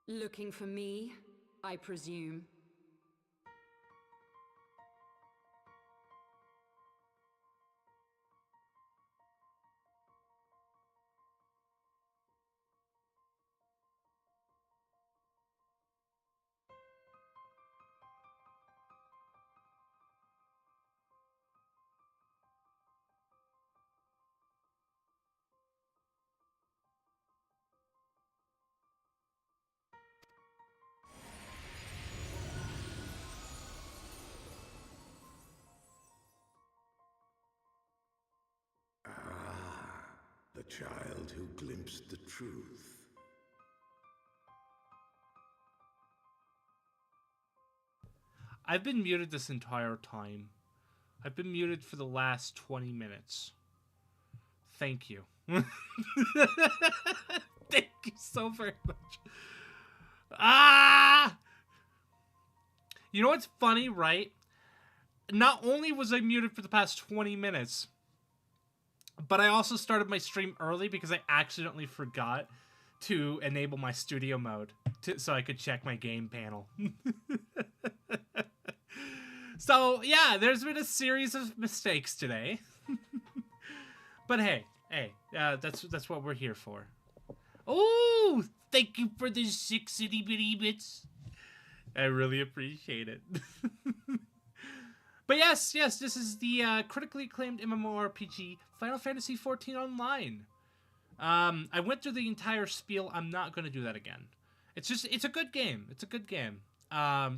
Looking for me, I presume. The child who glimpsed the truth. I've been muted this entire time. I've been muted for the last 20 minutes. Thank you. Thank you so very much. Ah! You know what's funny, right? Not only was I muted for the past 20 minutes, but I also started my stream early because I accidentally forgot to enable my studio mode so I could check my game panel. So, yeah, there's been a series of mistakes today. But hey, that's what we're here for. Oh, thank you for the 6 itty-bitty bits. I really appreciate it. But yes, this is the critically acclaimed MMORPG Final Fantasy XIV Online. I went through the entire spiel. I'm not going to do that again. It's a good game. It's a good game.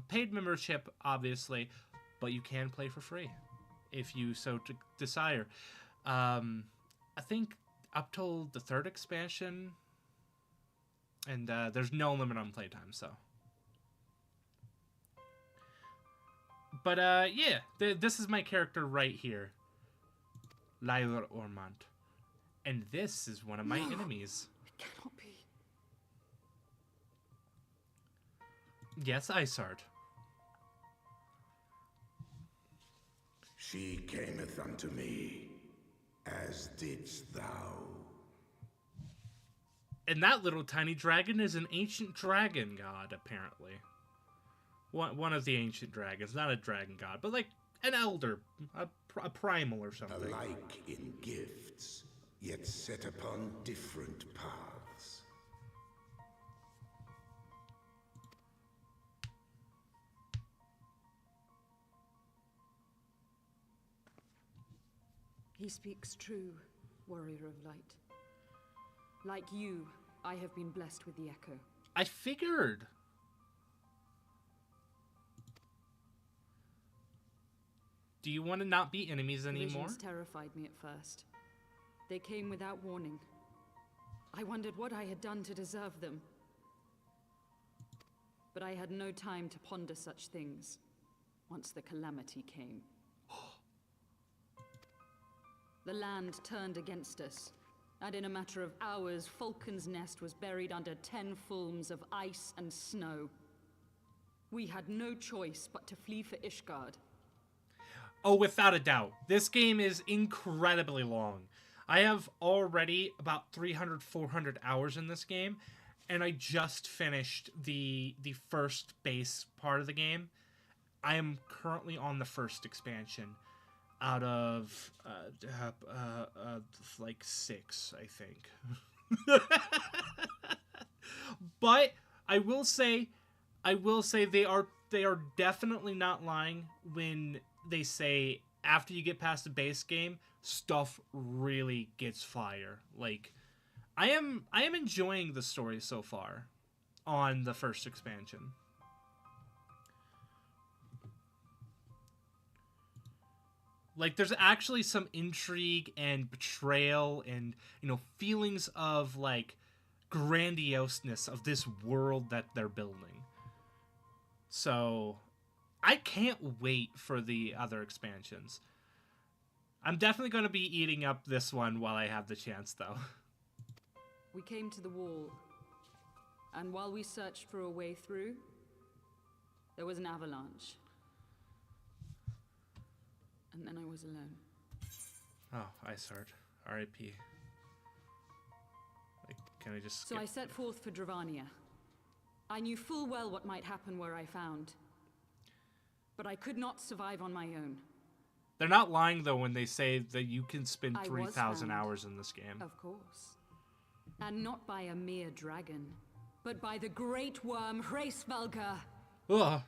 Paid membership, obviously, but you can play for free if you so desire. I think up till the 3rd expansion, and there's no limit on playtime, so. But yeah, this is my character right here, Lyra Ormont, and this is one of my enemies. It cannot be. Yes, Isard. She cameth unto me, as didst thou. And that little tiny dragon is an ancient dragon god, apparently. One of the ancient dragons, not a dragon god, but like an elder, a primal or something. Alike in gifts, yet set upon different paths. He speaks true, warrior of light. Like you, I have been blessed with the echo. I figured. Do you want to not be enemies anymore? Visions terrified me at first. They came without warning. I wondered what I had done to deserve them. But I had no time to ponder such things once the calamity came. The land turned against us, and in a matter of hours, Falcon's Nest was buried under 10 fulms of ice and snow. We had no choice but to flee for Ishgard. Oh, without a doubt. This game is incredibly long. I have already about 300, 400 hours in this game, and I just finished the first base part of the game. I am currently on the first expansion out of like 6, I think. But I will say they are definitely not lying when they say after you get past the base game, stuff really gets fire. Like, I am enjoying the story so far on the first expansion. Like, there's actually some intrigue and betrayal and, feelings of, like, grandioseness of this world that they're building. So, I can't wait for the other expansions. I'm definitely going to be eating up this one while I have the chance, though. We came to the wall, and while we searched for a way through, there was an avalanche. And then I was alone. Oh, Isard. R.I.P. Like, can I just skip? So I set forth for Dravania. I knew full well what might happen where I found. But I could not survive on my own. They're not lying, though, when they say that you can spend I was 3,000 found. hours in this game. Of course. And not by a mere dragon, but by the great worm Hraesvelgr. Ugh.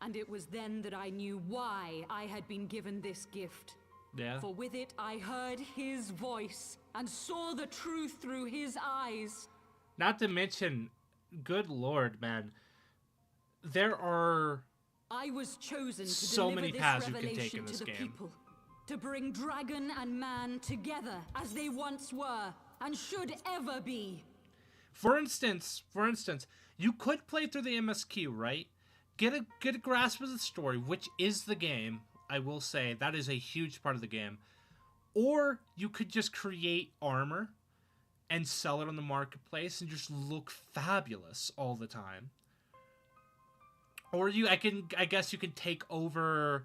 And it was then that I knew why I had been given this gift. Yeah. For with it I heard his voice and saw the truth through his eyes. Not to mention, good lord, man. There are I was chosen to so deliver many this paths you can revelation take in this to the game. people, to bring dragon and man together as they once were and should ever be. For instance, you could play through the MSQ, right? Get a grasp of the story, which is the game. I will say that is a huge part of the game. Or you could just create armor and sell it on the marketplace and just look fabulous all the time. Or I guess you can take over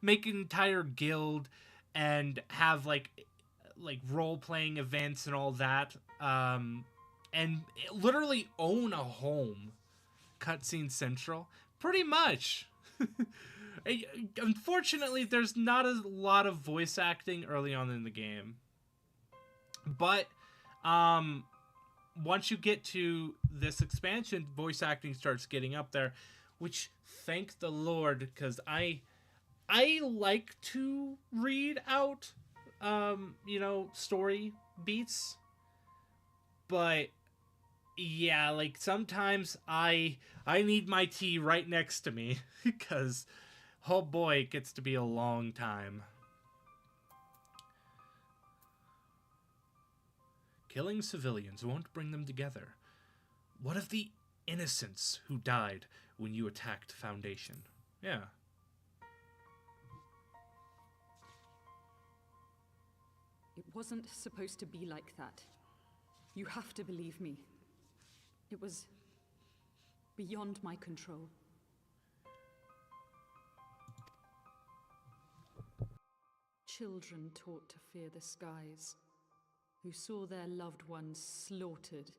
make an entire guild and have like role-playing events and all that, and literally own a home. Cutscene Central, pretty much. Unfortunately, there's not a lot of voice acting early on in the game, but once you get to this expansion, voice acting starts getting up there, which thank the Lord, because I like to read out story beats, but yeah, like sometimes I need my tea right next to me because oh boy, it gets to be a long time. Killing civilians won't bring them together. What of the innocents who died when you attacked Foundation? Yeah. It wasn't supposed to be like that. You have to believe me. It was beyond my control. Children taught to fear the skies, who saw their loved ones slaughtered.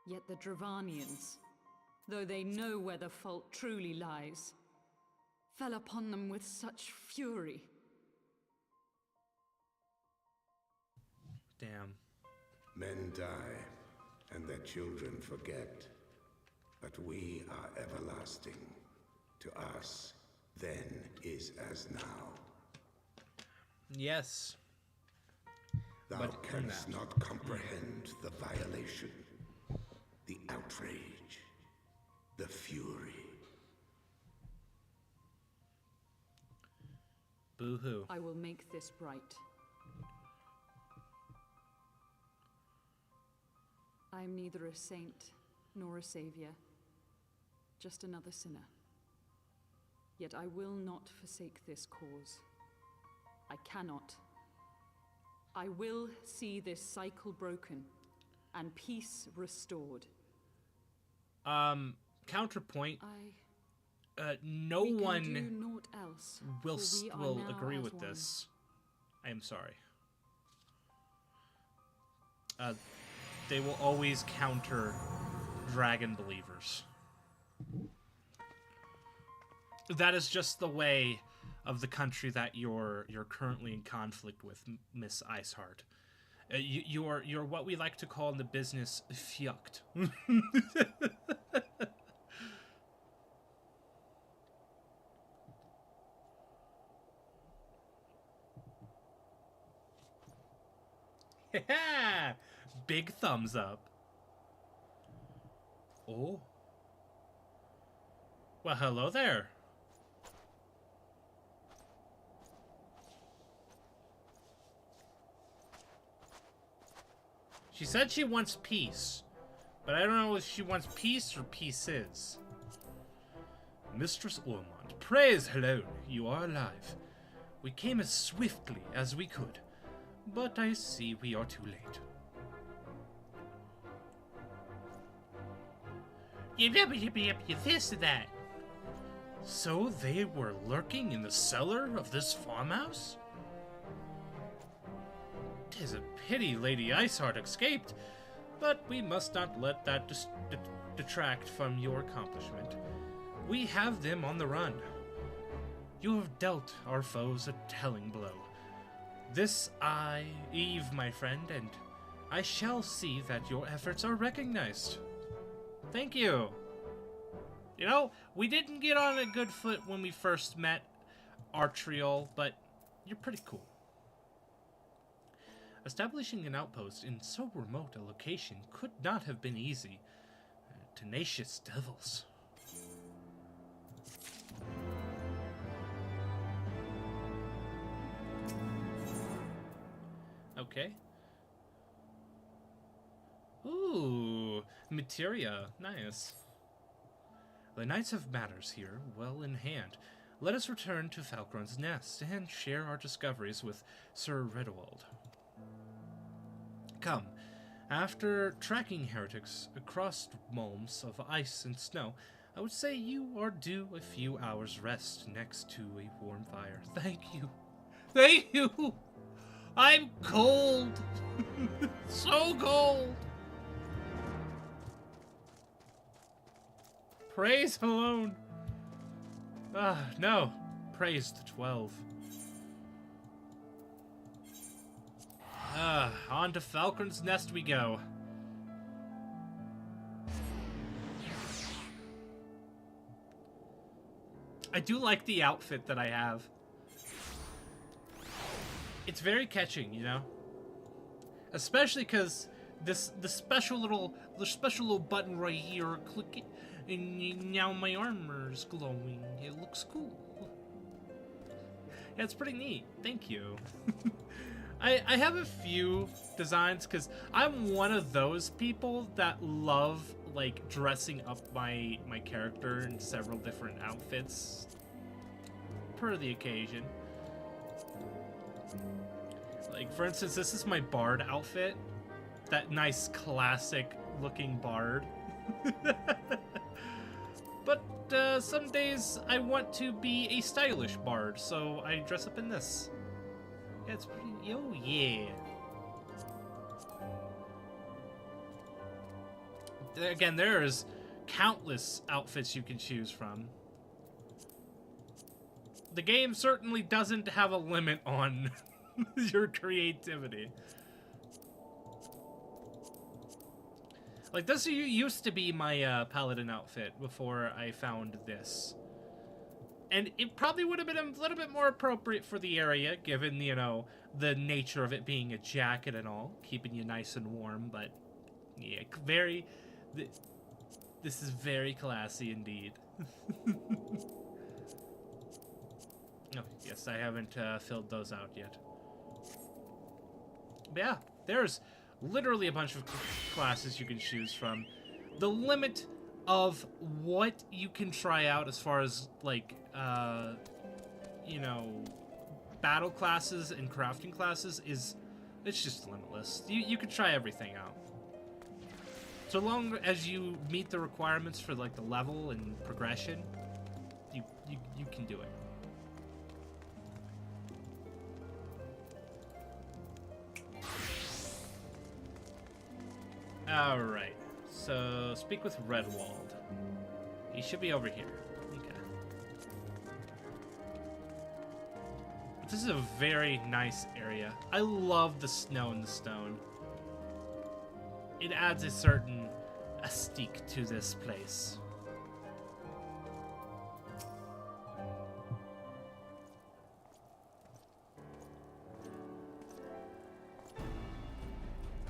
Yet the Dravanians, though they know where the fault truly lies, fell upon them with such fury. Damn. Men die, and their children forget. But we are everlasting. To us, then is as now. Yes. Thou But canst not comprehend the violation, the outrage, the fury. Boo-hoo. I will make this right. I am neither a saint nor a savior, just another sinner. Yet I will not forsake this cause. I cannot. I will see this cycle broken and peace restored. Counterpoint. No We can one do naught else, will for we are will now agree as with one. this. I am sorry. They will always counter dragon believers. That is just the way of the country that you're currently in conflict with, Miss Iceheart. You're what we like to call in the business fucked. Yeah, big thumbs up. Oh. Well, hello there. She said she wants peace, but I don't know if she wants peace or pieces. Mistress Ormond, praise Helone, you are alive. We came as swiftly as we could, but I see we are too late. This and that. So they were lurking in the cellar of this farmhouse? 'Tis a pity Lady Iceheart escaped, but we must not let that detract from your accomplishment. We have them on the run. You have dealt our foes a telling blow. This Eve, my friend, and I shall see that your efforts are recognized. Thank you. You know, we didn't get on a good foot when we first met, Artriol, but you're pretty cool. Establishing an outpost in so remote a location could not have been easy. Tenacious devils. Okay. Ooh, materia. Nice. The Knights of Matters here, well in hand. Let us return to Falcron's Nest and share our discoveries with Sir Redwald. Come, after tracking heretics across realms of ice and snow, I would say you are due a few hours' rest next to a warm fire. Thank you. Thank you! I'm cold! So cold! Praise alone! No. Praise the 12. On to Falcon's Nest we go. I do like the outfit that I have. It's very catching, you know? Especially because the special little button right here, click it, and now my armor's glowing. It looks cool. Yeah, it's pretty neat. Thank you. I have a few designs because I'm one of those people that love like dressing up my character in several different outfits per the occasion. Like for instance, this is my bard outfit. That nice classic looking bard. But some days I want to be a stylish bard, so I dress up in this. Yeah, it's pretty. Oh yeah. Again, there's countless outfits you can choose from. The game certainly doesn't have a limit on your creativity. Like, this used to be my paladin outfit before I found this. And it probably would have been a little bit more appropriate for the area, given, you know, the nature of it being a jacket and all, keeping you nice and warm, but yeah, this is very classy indeed. Oh, yes, I haven't filled those out yet. But yeah, there's literally a bunch of classes you can choose from. The limit of what you can try out as far as, like, you know, battle classes and crafting classes it's just limitless. You can try everything out. So long as you meet the requirements for, like, the level and progression, you can do it. Alright, so speak with Redwald. He should be over here. Okay. But this is a very nice area. I love the snow and the stone. It adds a certain mystique to this place.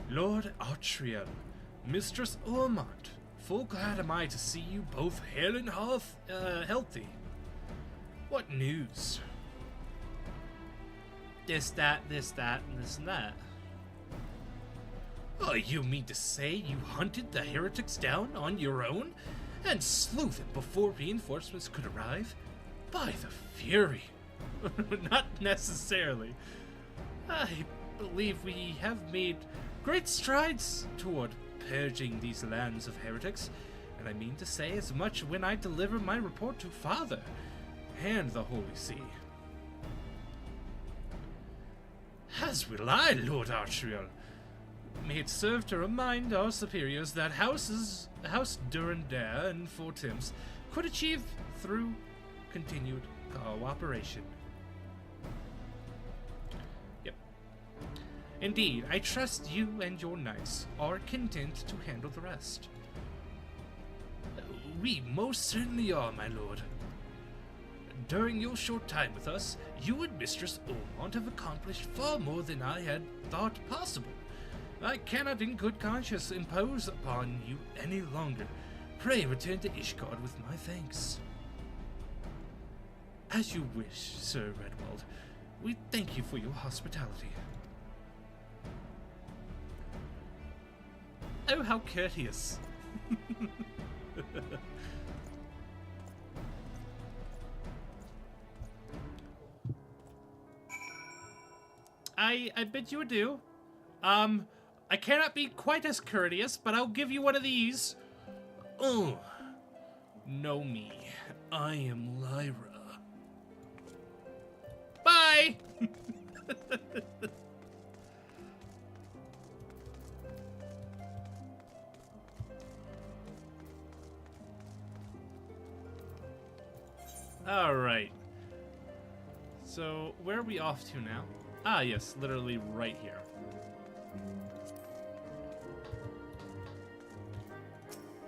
Lord Artriel, Mistress Ormond, full glad am I to see you both hale and healthy. What news? This, that, and this and that. Oh, you mean to say you hunted the heretics down on your own and slew them before reinforcements could arrive? By the Fury! Not necessarily. I believe we have made great strides toward purging these lands of heretics, and I mean to say as much when I deliver my report to Father and the Holy See. As will I, Lord Artriel. May it serve to remind our superiors that House Durandare and Fort Thames could achieve through continued cooperation. Yep. Indeed, I trust you and your knights are content to handle the rest. We most certainly are, my lord. During your short time with us, you and Mistress Ormond have accomplished far more than I had thought possible. I cannot in good conscience impose upon you any longer. Pray return to Ishgard with my thanks. As you wish, Sir Redwald. We thank you for your hospitality. Oh, how courteous. I bid you adieu. I cannot be quite as courteous, but I'll give you one of these. Oh, know me. I am Lyra. Bye! Alright. So, where are we off to now? Ah, yes, literally right here.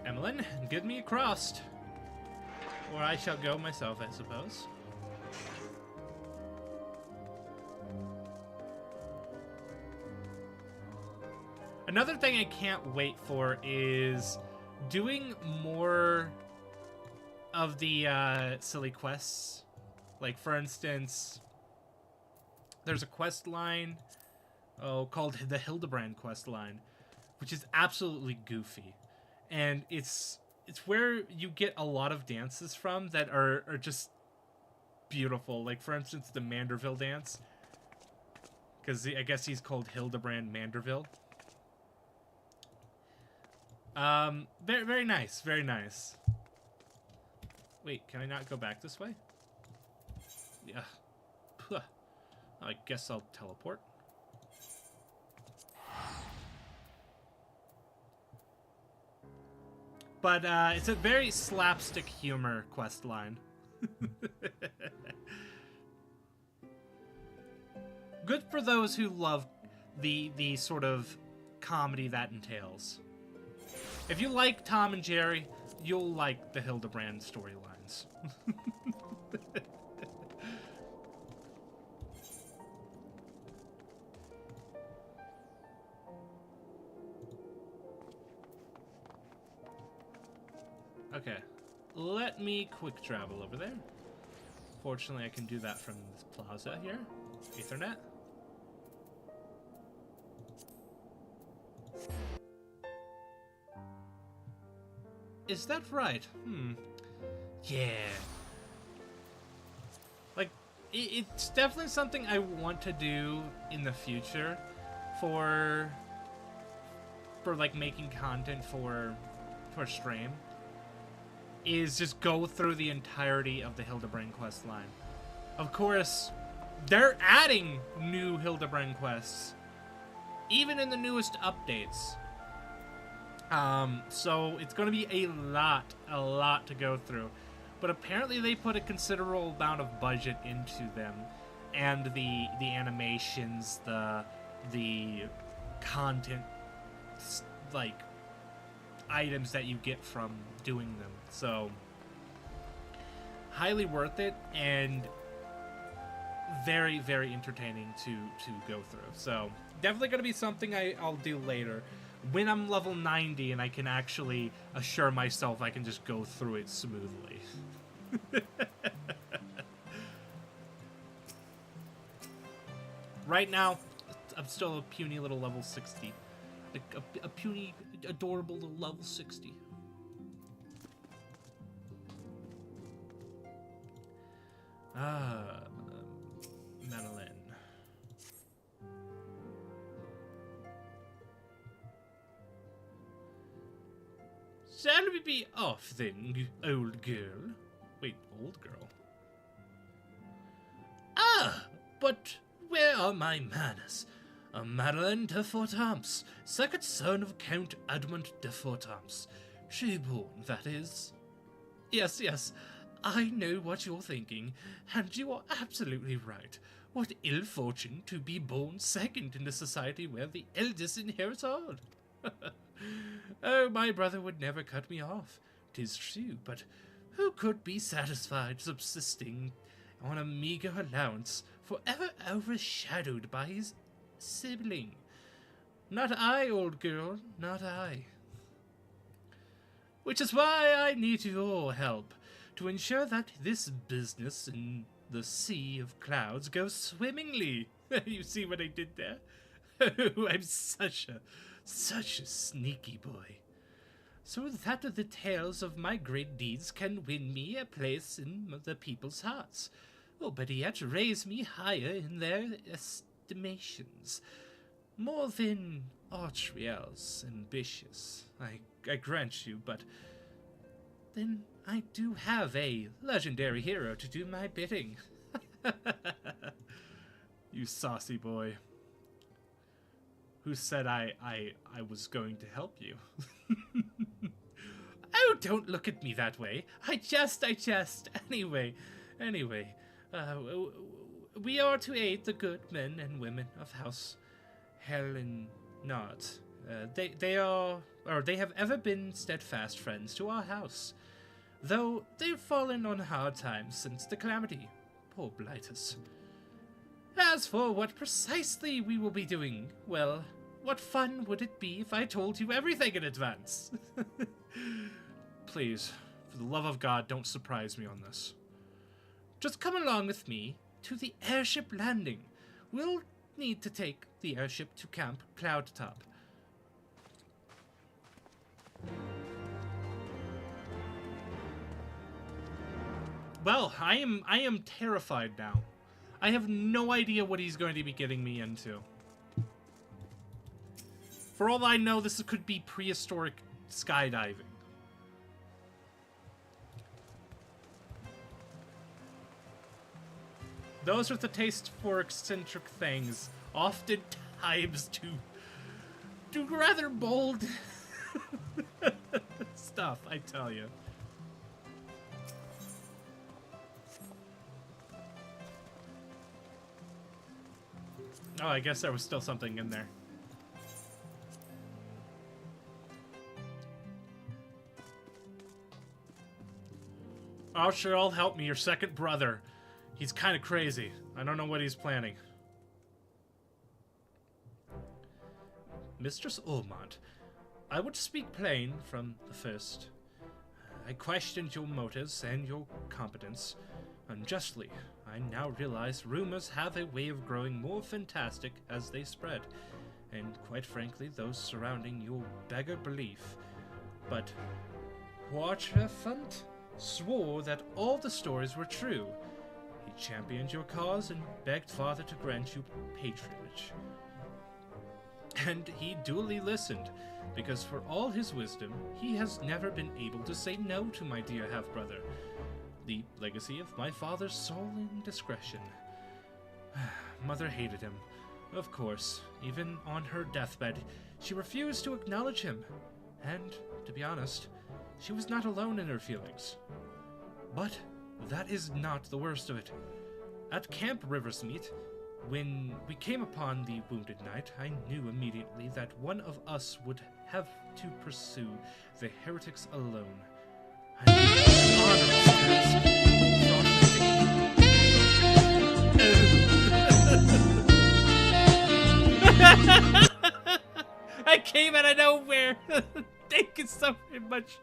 Emmeline, get me across. Or I shall go myself, I suppose. Another thing I can't wait for is doing more of the silly quests. Like, for instance, there's a quest line called the Hildebrand quest line, which is absolutely goofy. And it's where you get a lot of dances from that are just beautiful. Like, for instance, the Manderville dance. Because I guess he's called Hildebrand Manderville. Very, very nice. Very nice. Wait, can I not go back this way? Yeah. Puh. I guess I'll teleport. But it's a very slapstick humor quest line. Good for those who love the sort of comedy that entails. If you like Tom and Jerry, you'll like the Hildebrand storylines. Okay, let me quick travel over there. Fortunately, I can do that from this plaza here. Ethernet. Is that right? Yeah. Like, it's definitely something I want to do in the future for like making content for stream. Is just go through the entirety of the Hildebrand quest line. Of course, they're adding new Hildebrand quests, even in the newest updates. So it's going to be a lot to go through. But apparently they put a considerable amount of budget into them, and the animations, the content, like, items that you get from doing them. So highly worth it, and very, very entertaining to go through. So definitely going to be something I'll do later when I'm level 90 and I can actually assure myself I can just go through it smoothly. Right now, I'm still a puny little level 60. A puny, adorable little level 60. Madeline. Shall we be off then, old girl? Wait, old girl? Ah, but where are my manners? Madeleine de Fortamps, second son of Count Edmund de Fortamps. True-born, that is. Yes, I know what you're thinking, and you are absolutely right. What ill fortune to be born second in a society where the eldest inherits all. Oh, my brother would never cut me off, 'tis true, but who could be satisfied subsisting on a meager allowance, forever overshadowed by his sibling? Not I, old girl, not I. Which is why I need your help, to ensure that this business in the sea of clouds goes swimmingly. You see what I did there? Oh, I'm such a sneaky boy. So that the tales of my great deeds can win me a place in the people's hearts. Oh, but yet raise me higher in their estimations. More than Artriel's ambitious, I grant you, but then I do have a legendary hero to do my bidding. You saucy boy. Who said I was going to help you? Oh, don't look at me that way. I jest. Anyway, we are to aid the good men and women of House Helen Not. They have ever been steadfast friends to our house, though they've fallen on hard times since the calamity. Poor blighters. As for what precisely we will be doing, well, what fun would it be if I told you everything in advance? Please, for the love of God, don't surprise me on this. Just come along with me to the airship landing. We'll need to take the airship to Camp Cloudtop. Well, I am terrified now. I have no idea what he's going to be getting me into. For all I know, this could be prehistoric skydiving. Those with a taste for eccentric things oftentimes do rather bold stuff, I tell you. Oh, I guess there was still something in there. Oh, sure, I'll help me, your second brother. He's kind of crazy. I don't know what he's planning. Mistress Ormond, I would speak plain from the first. I questioned your motives and your competence unjustly. I now realize rumors have a way of growing more fantastic as they spread, and quite frankly, those surrounding your beggar belief. But Quatrephant swore that all the stories were true. He championed your cause and begged Father to grant you patronage. And he duly listened, because for all his wisdom, he has never been able to say no to my dear half-brother. The legacy of my father's sullen discretion. Mother hated him. Of course, even on her deathbed, she refused to acknowledge him. And, to be honest, she was not alone in her feelings. But that is not the worst of it. At Camp Riversmeet, when we came upon the wounded knight, I knew immediately that one of us would have to pursue the heretics alone. I came out of nowhere. Thank you so very much.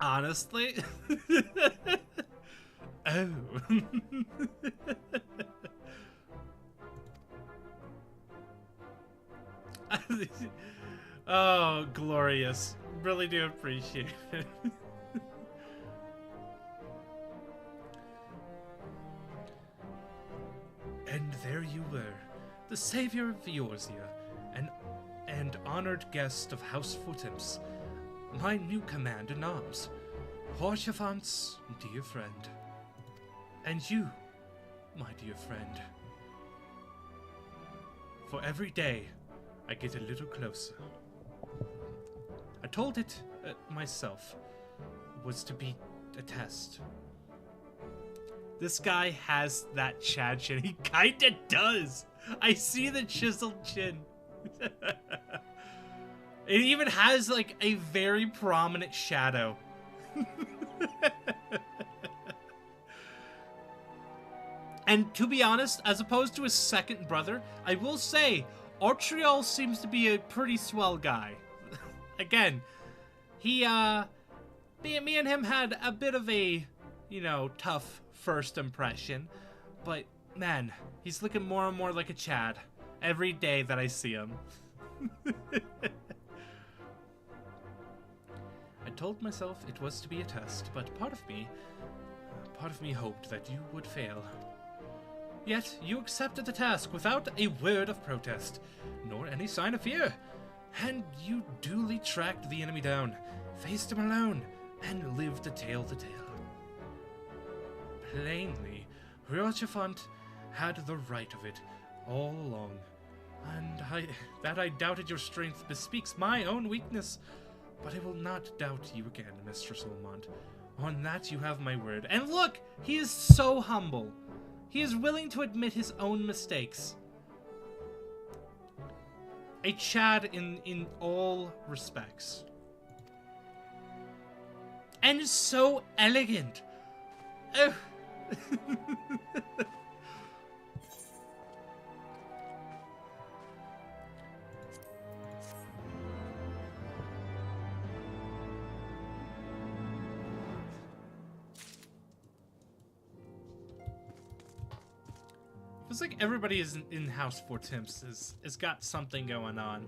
Honestly. Oh. Oh, glorious. Really do appreciate it. And there you were, the savior of Eorzea, and honored guest of House Fortemps, my new command in arms, Horchevant's dear friend. And you, my dear friend. For every day, I get a little closer. I told it myself. It was to be a test. This guy has that Chad chin. He kinda does. I see the chiseled chin. It even has like a very prominent shadow. And to be honest, as opposed to his second brother, I will say, Artriol seems to be a pretty swell guy. Again, me and him had a bit of a, tough first impression. But, man, he's looking more and more like a Chad every day that I see him. I told myself it was to be a test, but part of me hoped that you would fail. Yet, you accepted the task without a word of protest, nor any sign of fear. And you duly tracked the enemy down, faced him alone, and lived to tell the tale. Plainly, Riochefant had the right of it all along. And I doubted your strength bespeaks my own weakness. But I will not doubt you again, Mistress Olmont. On that you have my word. And look, he is so humble. He is willing to admit his own mistakes. A Chad in all respects. And so elegant. Oh. Feels like everybody is in House Four Temps has got something going on.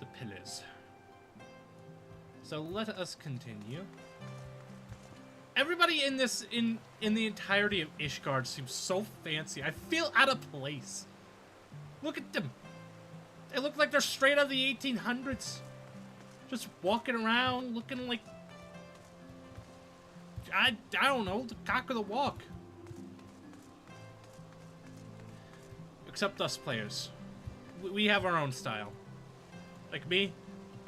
The pillars. So let us continue. Everybody in this in the entirety of Ishgard seems so fancy. I feel out of place. Look at them. They look like they're straight out of the 1800s. Just walking around, looking like... I don't know, the cock of the walk. Except us players. We have our own style. Like me,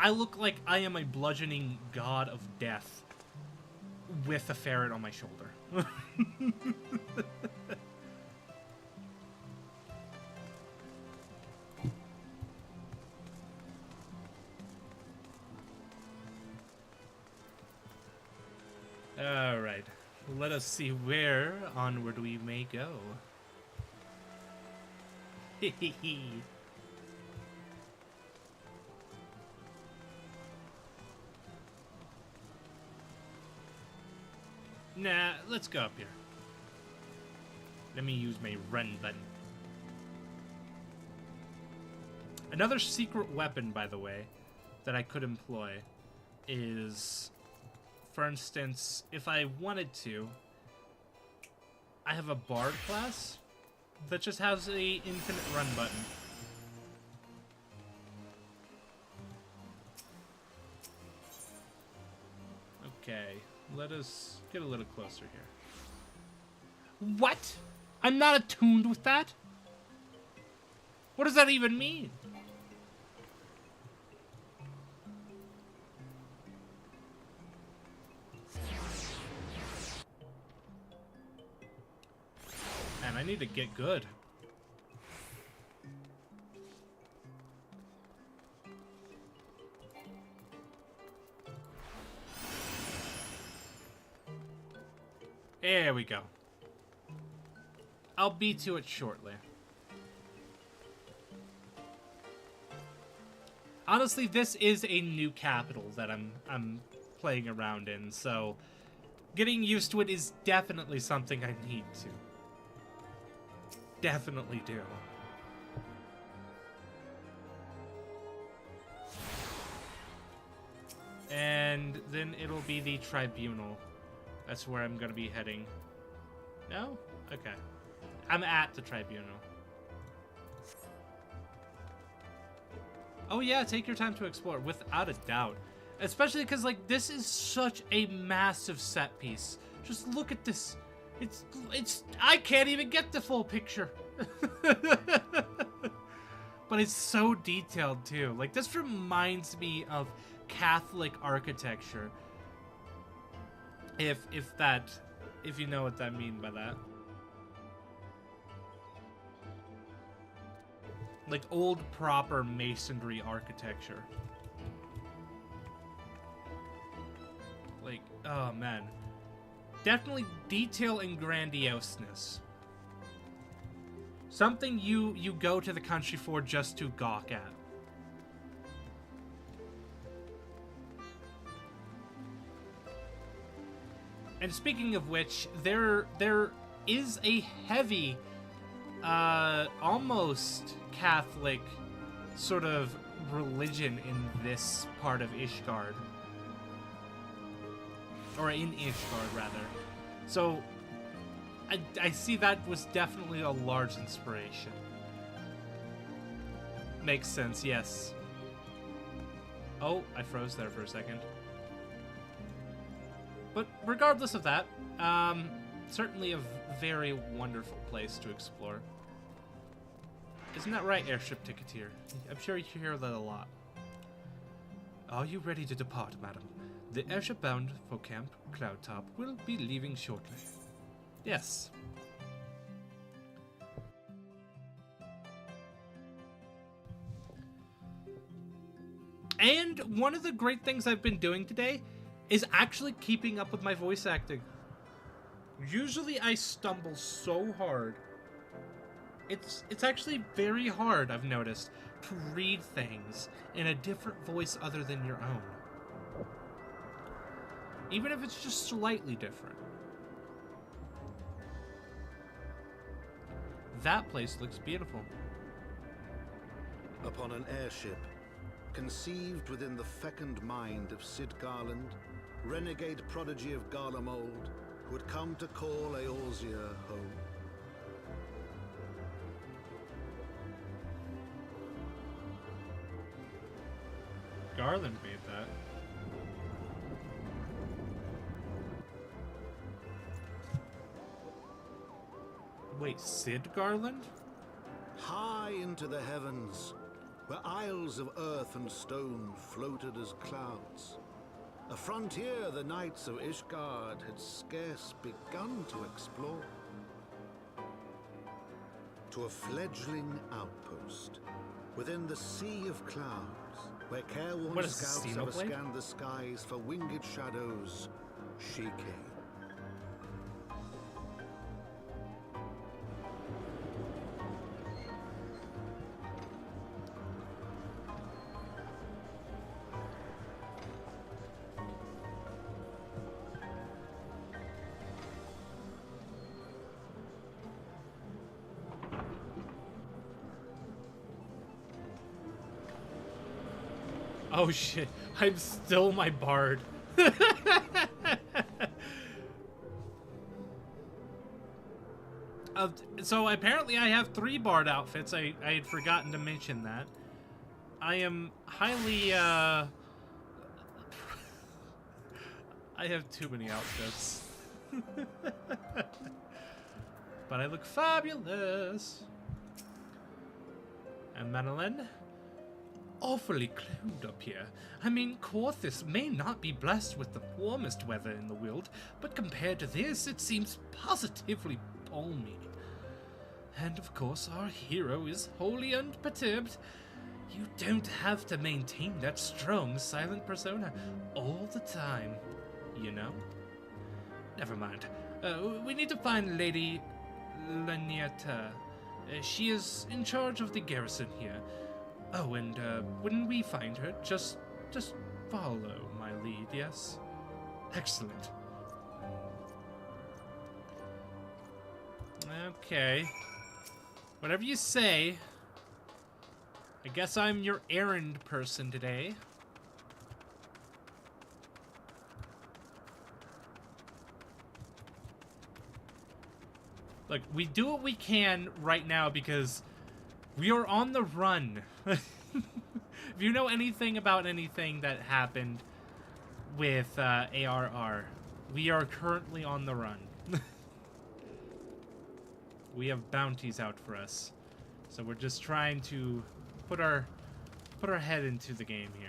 I look like I am a bludgeoning god of death with a ferret on my shoulder. Alright, let us see where onward we may go. Nah, let's go up here. Let me use my run button. Another secret weapon, by the way, that I could employ is... For instance, if I wanted to, I have a Bard class that just has a infinite run button. Okay, let us get a little closer here. What? I'm not attuned with that? What does that even mean? Man, I need to get good. There we go. I'll be to it shortly. Honestly, this is a new capital that I'm playing around in, so getting used to it is definitely something I need to. Definitely do. And then it'll be the tribunal. That's where I'm gonna be heading. No? Okay. I'm at the tribunal. Oh yeah, take your time to explore, without a doubt. Especially because, like, this is such a massive set piece. Just look at this. I can't even get the full picture. But it's so detailed, too. Like, this reminds me of Catholic architecture. If you know what I mean by that. Like, old, proper masonry architecture. Like, oh, man. Definitely detail and grandioseness. Something you go to the country for just to gawk at. And speaking of which, there is a heavy, almost Catholic sort of religion in this part of Ishgard. Or in Ishgard, rather. So, I see that was definitely a large inspiration. Makes sense, yes. Oh, I froze there for a second. But regardless of that, certainly a very wonderful place to explore. Isn't that right, Airship Ticketeer? I'm sure you hear that a lot. Are you ready to depart, madam? The airship bound for Camp Cloudtop will be leaving shortly. Yes. And one of the great things I've been doing today is actually keeping up with my voice acting. Usually I stumble so hard. It's actually very hard, I've noticed, to read things in a different voice other than your own. Even if it's just slightly different. That place looks beautiful. Upon an airship, conceived within the fecund mind of Sid Garland, renegade prodigy of Garlemald, who had come to call Eorzea home. Garland made that. Wait, Sid Garland? High into the heavens, where isles of earth and stone floated as clouds. A frontier the knights of Ishgard had scarce begun to explore. To a fledgling outpost within the sea of clouds, where careworn scouts ever scanned the skies for winged shadows, she came. Oh shit, I'm still my bard. So apparently I have 3 bard outfits. I had forgotten to mention that. I am highly, I have too many outfits. But I look fabulous. And Madeline? Awfully cold up here. I mean, Corthis may not be blessed with the warmest weather in the world, but compared to this, it seems positively balmy. And of course, our hero is wholly unperturbed. You don't have to maintain that strong, silent persona all the time, you know? Never mind. We need to find Lady Laniata. She is in charge of the garrison here. Oh, and when we find her, just follow my lead, yes? Excellent. Okay. Whatever you say. I guess I'm your errand person today. Look, we do what we can right now because we are on the run. If you know anything about anything that happened with ARR, we are currently on the run. We have bounties out for us, so we're just trying to put our head into the game here.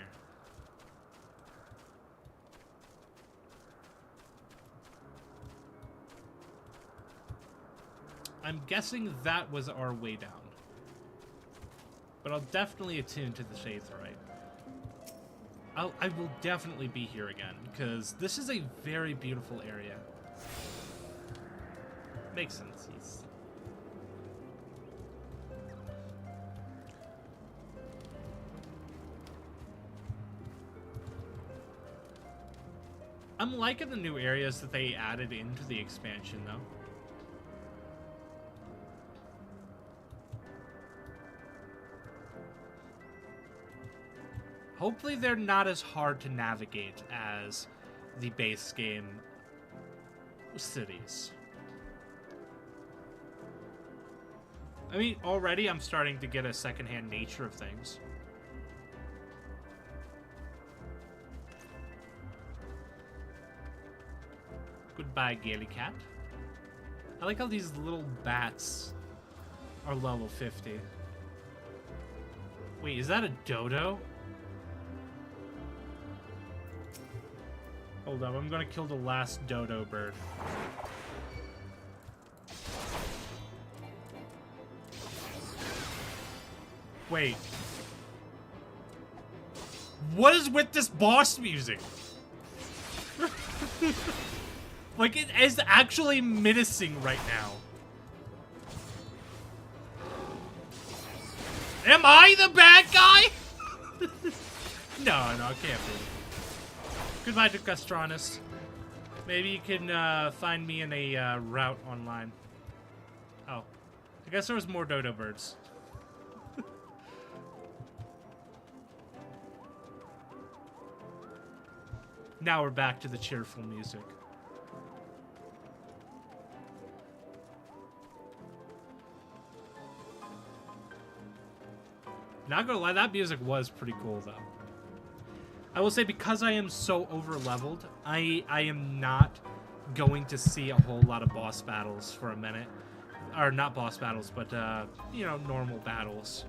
I'm guessing that was our way down. But I'll definitely attune to the Shadesrite. I will definitely be here again, because this is a very beautiful area. Makes sense. I'm liking the new areas that they added into the expansion, though. Hopefully they're not as hard to navigate as the base game cities. I mean, already I'm starting to get a secondhand nature of things. Goodbye, Gaily Cat. I like how these little bats are level 50. Wait, is that a dodo? Hold up, I'm gonna kill the last dodo bird. Wait. What is with this boss music? Like, it is actually menacing right now. Am I the bad guy? No, I can't be. Goodbye to Gastronus. Maybe you can find me in a route online. Oh. I guess there was more dodo birds. Now we're back to the cheerful music. Not gonna lie, that music was pretty cool, though. I will say, because I am so over-leveled, I am not going to see a whole lot of boss battles for a minute. Or, not boss battles, but, you know, normal battles.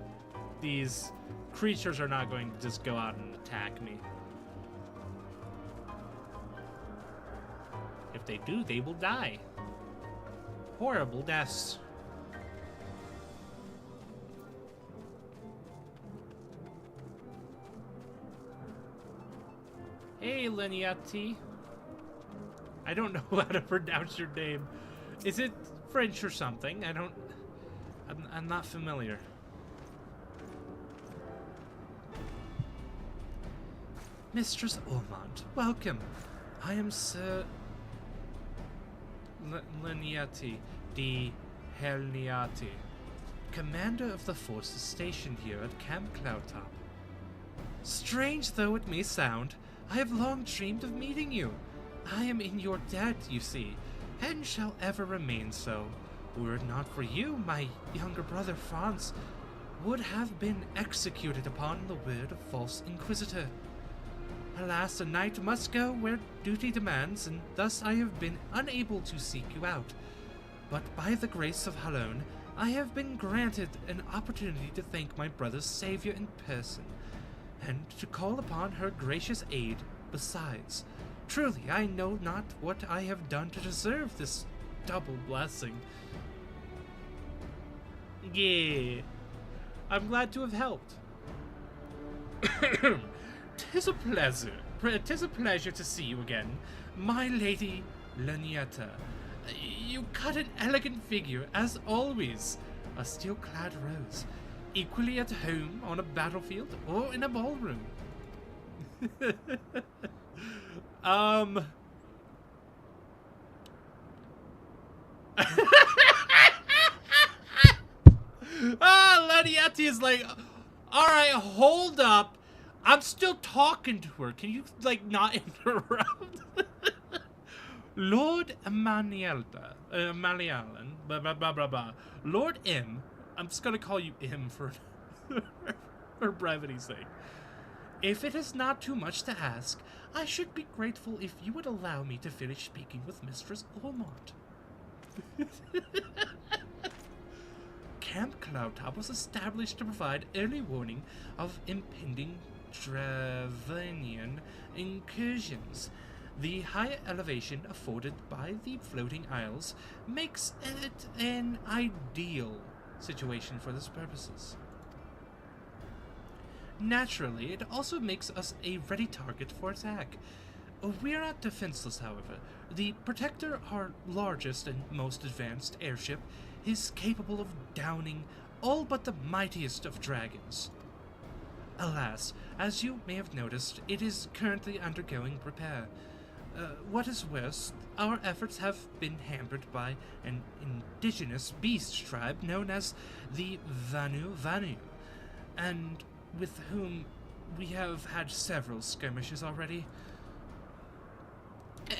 These creatures are not going to just go out and attack me. If they do, they will die. Horrible deaths. Hey, Leniati. I don't know how to pronounce your name. Is it French or something? I'm not familiar. Mistress Ormond, welcome. I am Sir Leniati di Helniati, commander of the forces stationed here at Camp Cloudtop. Strange though it may sound, I have long dreamed of meeting you. I am in your debt, you see, and shall ever remain so. Were it not for you, my younger brother Franz would have been executed upon the word of false inquisitor. Alas, a knight must go where duty demands, and thus I have been unable to seek you out. But by the grace of Halone, I have been granted an opportunity to thank my brother's savior in person, and to call upon her gracious aid besides. Truly, I know not what I have done to deserve this double blessing. Yeah, I'm glad to have helped. 'Tis a pleasure to see you again, my lady Lenietta. You cut an elegant figure, as always. A steel-clad rose, equally at home on a battlefield or in a ballroom. Leniatti is like, alright, hold up. I'm still talking to her. Can you, like, not interrupt? Lord Manielta, Manialan, blah, blah, blah, blah, blah. Lord M, I'm just gonna call you M for brevity's sake. If it is not too much to ask, I should be grateful if you would allow me to finish speaking with Mistress Ormond. Camp Cloudtop was established to provide early warning of impending Dravanian incursions. The high elevation afforded by the floating isles makes it an ideal situation for these purposes. Naturally, it also makes us a ready target for attack. We are not defenseless, however. The Protector, our largest and most advanced airship, is capable of downing all but the mightiest of dragons. Alas, as you may have noticed, it is currently undergoing repair. What is worse, our efforts have been hampered by an indigenous beast tribe known as the Vanu, and with whom we have had several skirmishes already.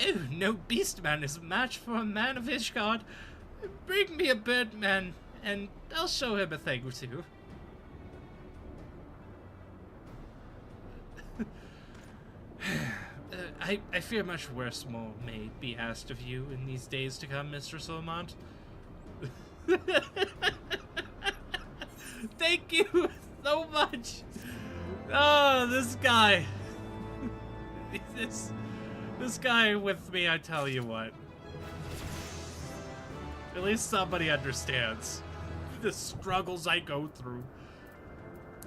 Oh, no beastman is a match for a man of Ishgard. Bring me a birdman, and I'll show him a thing or two. I fear much worse more may be asked of you in these days to come, Mr. Solmont. Thank you so much. Oh, this guy. This guy with me, I tell you what. At least somebody understands the struggles I go through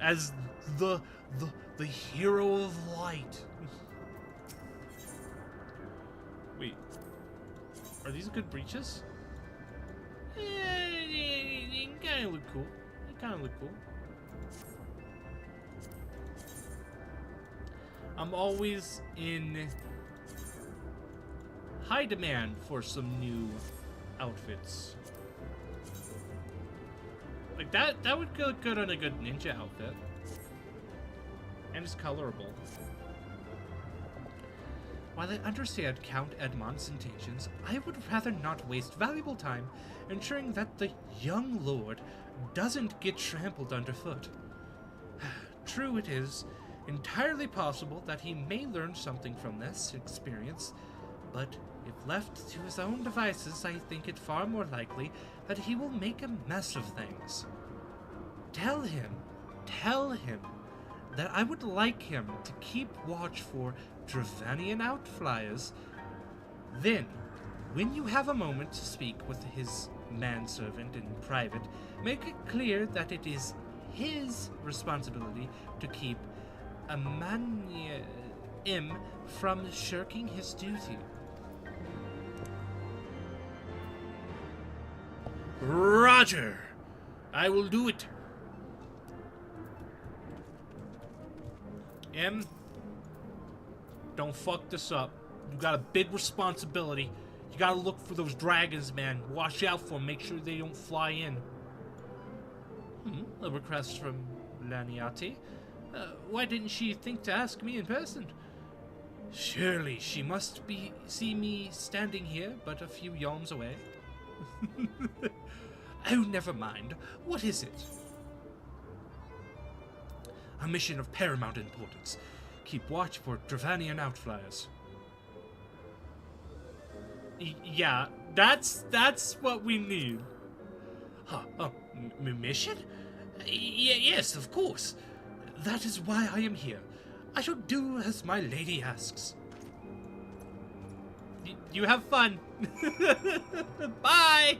as the hero of light. Wait, are these good breeches? Yeah, they kind of look cool. They kind of look cool. I'm always in high demand for some new outfits. Like that would look good on a good ninja outfit. And it's colorable. While I understand Count Edmond's intentions, I would rather not waste valuable time ensuring that the young lord doesn't get trampled underfoot. True, it is entirely possible that he may learn something from this experience, but if left to his own devices, I think it far more likely that he will make a mess of things. Tell him that I would like him to keep watch for Dravanian outflyers. Then, when you have a moment to speak with his manservant in private, make it clear that it is his responsibility to keep M from shirking his duty. Roger! I will do it. M, don't fuck this up. You got a big responsibility. You gotta look for those dragons, man. Watch out for them. Make sure they don't fly in. A request from Laniati. Why didn't she think to ask me in person? Surely she must see me standing here but a few yawns away. Oh, never mind. What is it? A mission of paramount importance. Keep watch for Dravanian outflyers. Yeah, that's what we need. Mission? Yes, of course. That is why I am here. I shall do as my lady asks. You have fun. Bye!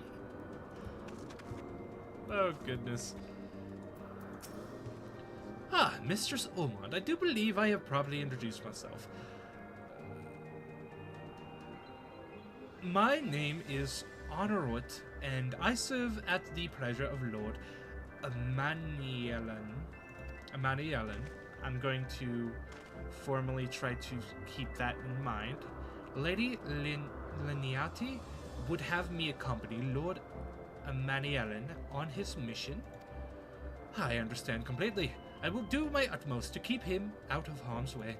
Oh, goodness. Mistress Ormond, I do believe I have properly introduced myself. My name is Honorot, and I serve at the pleasure of Lord Amaniellan. I'm going to formally try to keep that in mind. Lady Laniati would have me accompany Lord Amaniellan on his mission. I understand completely. I will do my utmost to keep him out of harm's way.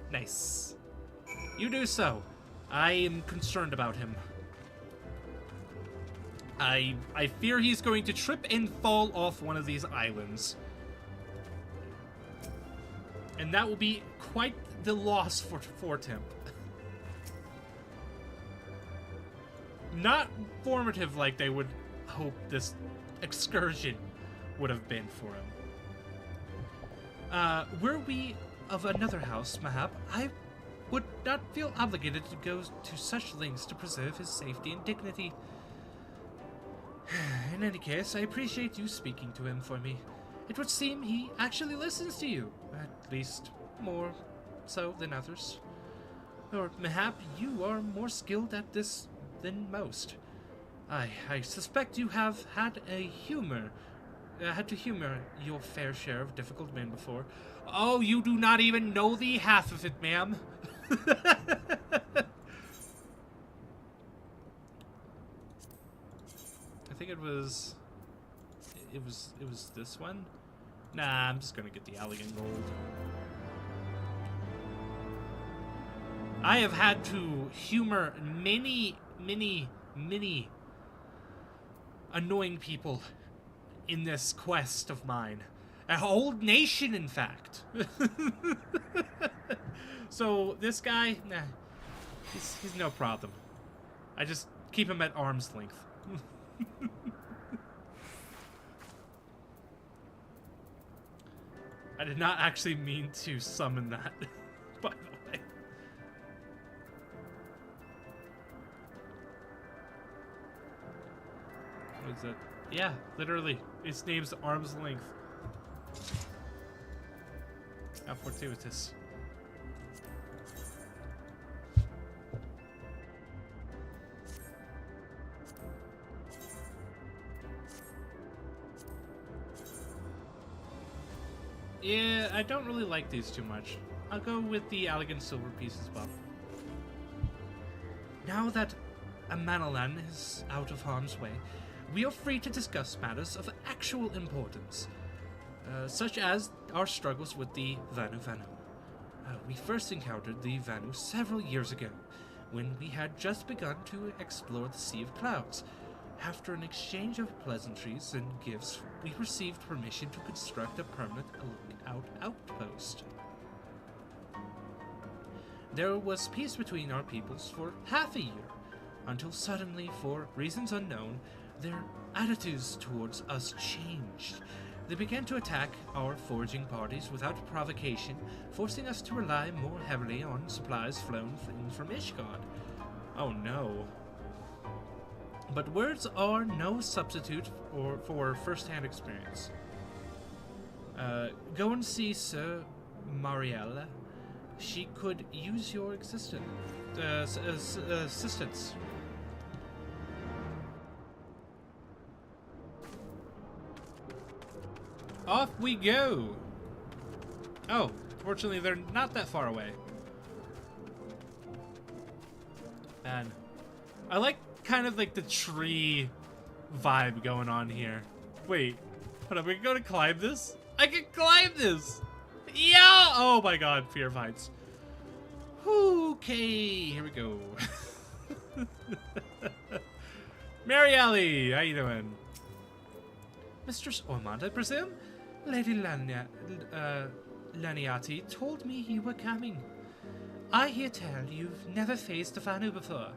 Nice. You do so. I am concerned about him. I fear he's going to trip and fall off one of these islands. And that will be quite the loss for Temp. Not formative like they would hope this excursion would have been for him. Were we of another house, mayhap, I would not feel obligated to go to such lengths to preserve his safety and dignity. In any case, I appreciate you speaking to him for me. It would seem he actually listens to you, at least more so than others. Or mayhap you are more skilled at this than most. I suspect you have had to humor your fair share of difficult men before. Oh, you do not even know the half of it, ma'am. I think it was this one. Nah, I'm just gonna get the elegant gold. I have had to humor many annoying people in this quest of mine. A whole nation, in fact. So this guy, nah, he's no problem. I just keep him at arm's length. I did not actually mean to summon that, by the way. What is it? Yeah, literally. Its name's Arm's Length. How fortuitous. Yeah, I don't really like these too much. I'll go with the elegant silver piece as well. Now that Amanalan is out of harm's way, we are free to discuss matters of actual importance, such as our struggles with the Vanu. We first encountered the Vanu several years ago, when we had just begun to explore the Sea of Clouds. After an exchange of pleasantries and gifts, we received permission to construct a permanent lookout outpost. There was peace between our peoples for half a year, until suddenly, for reasons unknown, their attitudes towards us changed. They began to attack our foraging parties without provocation, forcing us to rely more heavily on supplies flown in from Ishgard. Oh no. But words are no substitute for first-hand experience. Go and see Sir Mariella. She could use your assistance. Off we go! Oh, fortunately they're not that far away. Man, I like kind of like the tree vibe going on here. Wait, hold on, we're gonna climb this? I can climb this! Yeah! Oh my god, fear of heights. Okay, here we go. Marielle, how you doing? Mistress Ormond, I presume? Lady Laniati told me you were coming. I hear tell you've never faced a Vanu before.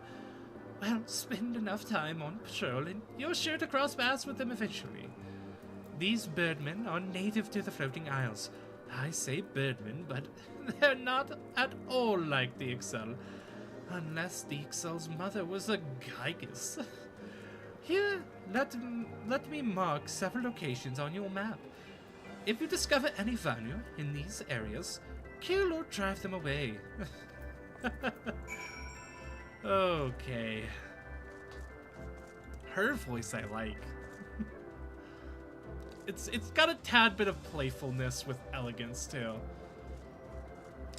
Well, spend enough time on patrol and you're sure to cross paths with them eventually. These birdmen are native to the Floating Isles. I say birdmen, but they're not at all like the Ixal. Unless the Ixal's mother was a Gygus. Here, let me mark several locations on your map. If you discover any Vanu in these areas, kill or drive them away. Okay. Her voice I like. It's got a tad bit of playfulness with elegance too.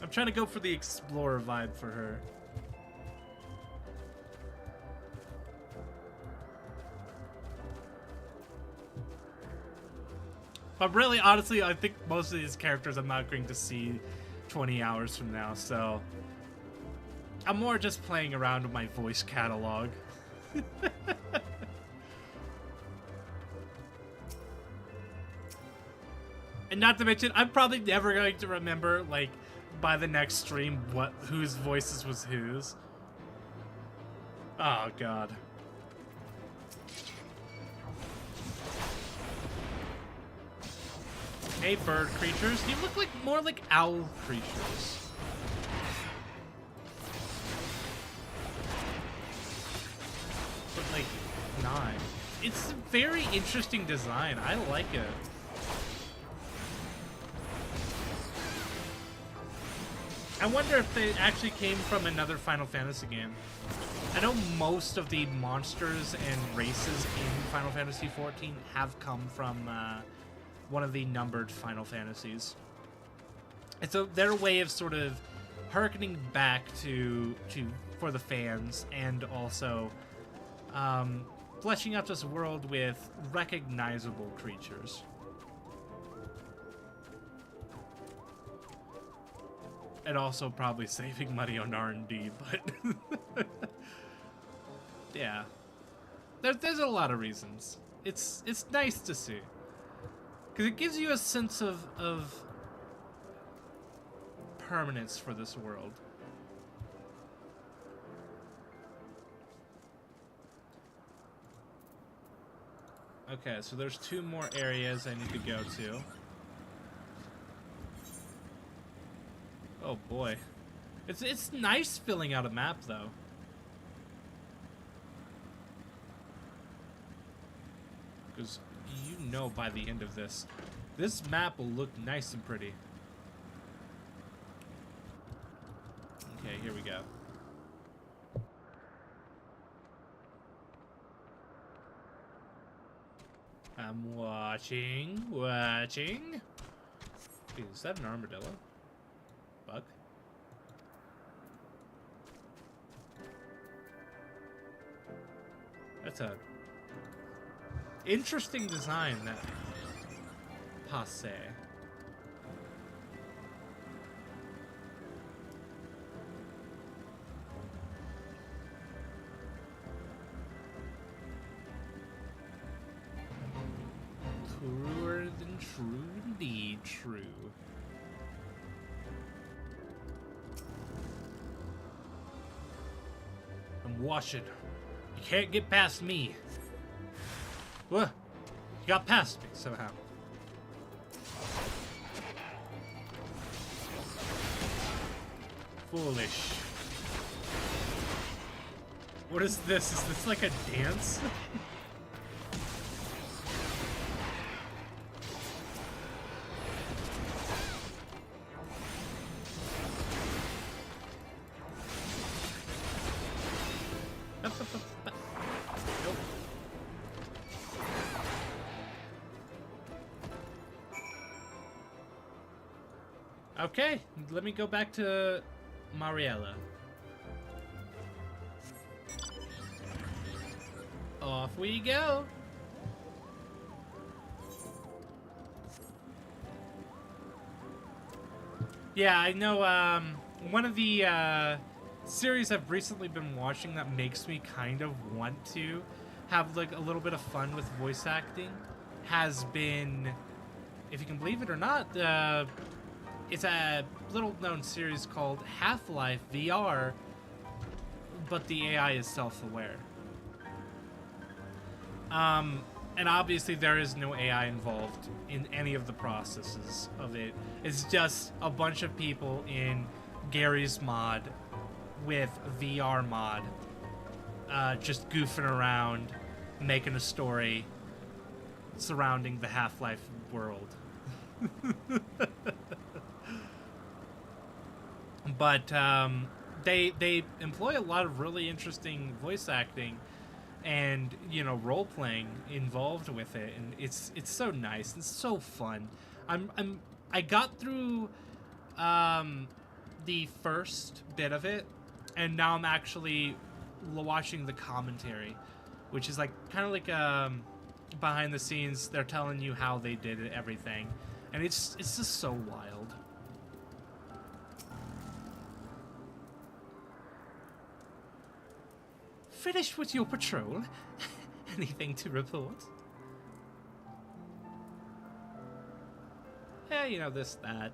I'm trying to go for the explorer vibe for her. But really, honestly, I think most of these characters I'm not going to see 20 hours from now, so I'm more just playing around with my voice catalog. And not to mention, I'm probably never going to remember, like, by the next stream, whose voices was whose. Oh, God. Hey, bird creatures. You look like more like owl creatures. But, like, not. It's a very interesting design. I like it. I wonder if they actually came from another Final Fantasy game. I know most of the monsters and races in Final Fantasy XIV have come from one of the numbered Final Fantasies. It's their way of sort of harkening back to for the fans, and also fleshing out this world with recognizable creatures. And also probably saving money on R&D, but yeah, there's a lot of reasons. It's nice to see, because it gives you a sense of permanence for this world. Okay, so there's 2 more areas I need to go to. Oh boy. It's nice filling out a map though. Because you know by the end of this map will look nice and pretty. Okay, here we go. I'm watching. Wait, is that an armadillo? Bug? That's a interesting design, that passe. Truer than true, indeed true. I'm watching. You can't get past me. What? You got past me somehow. Foolish. What is this? Is this like a dance? Okay, let me go back to Mariella. Off we go. Yeah, I know, one of the, series I've recently been watching that makes me kind of want to have, like, a little bit of fun with voice acting has been, if you can believe it or not, it's a little-known series called Half-Life VR, but the AI is self-aware. And obviously there is no AI involved in any of the processes of it. It's just a bunch of people in Gary's mod with VR mod, just goofing around, making a story surrounding the Half-Life world. But they employ a lot of really interesting voice acting and, you know, role playing involved with it, and it's so nice and so fun. I got through the first bit of it, and now I'm actually watching the commentary, which is like kind of like behind the scenes. They're telling you how they did it, everything, and it's just so wild. Finished with your patrol? Anything to report? You know, this, that.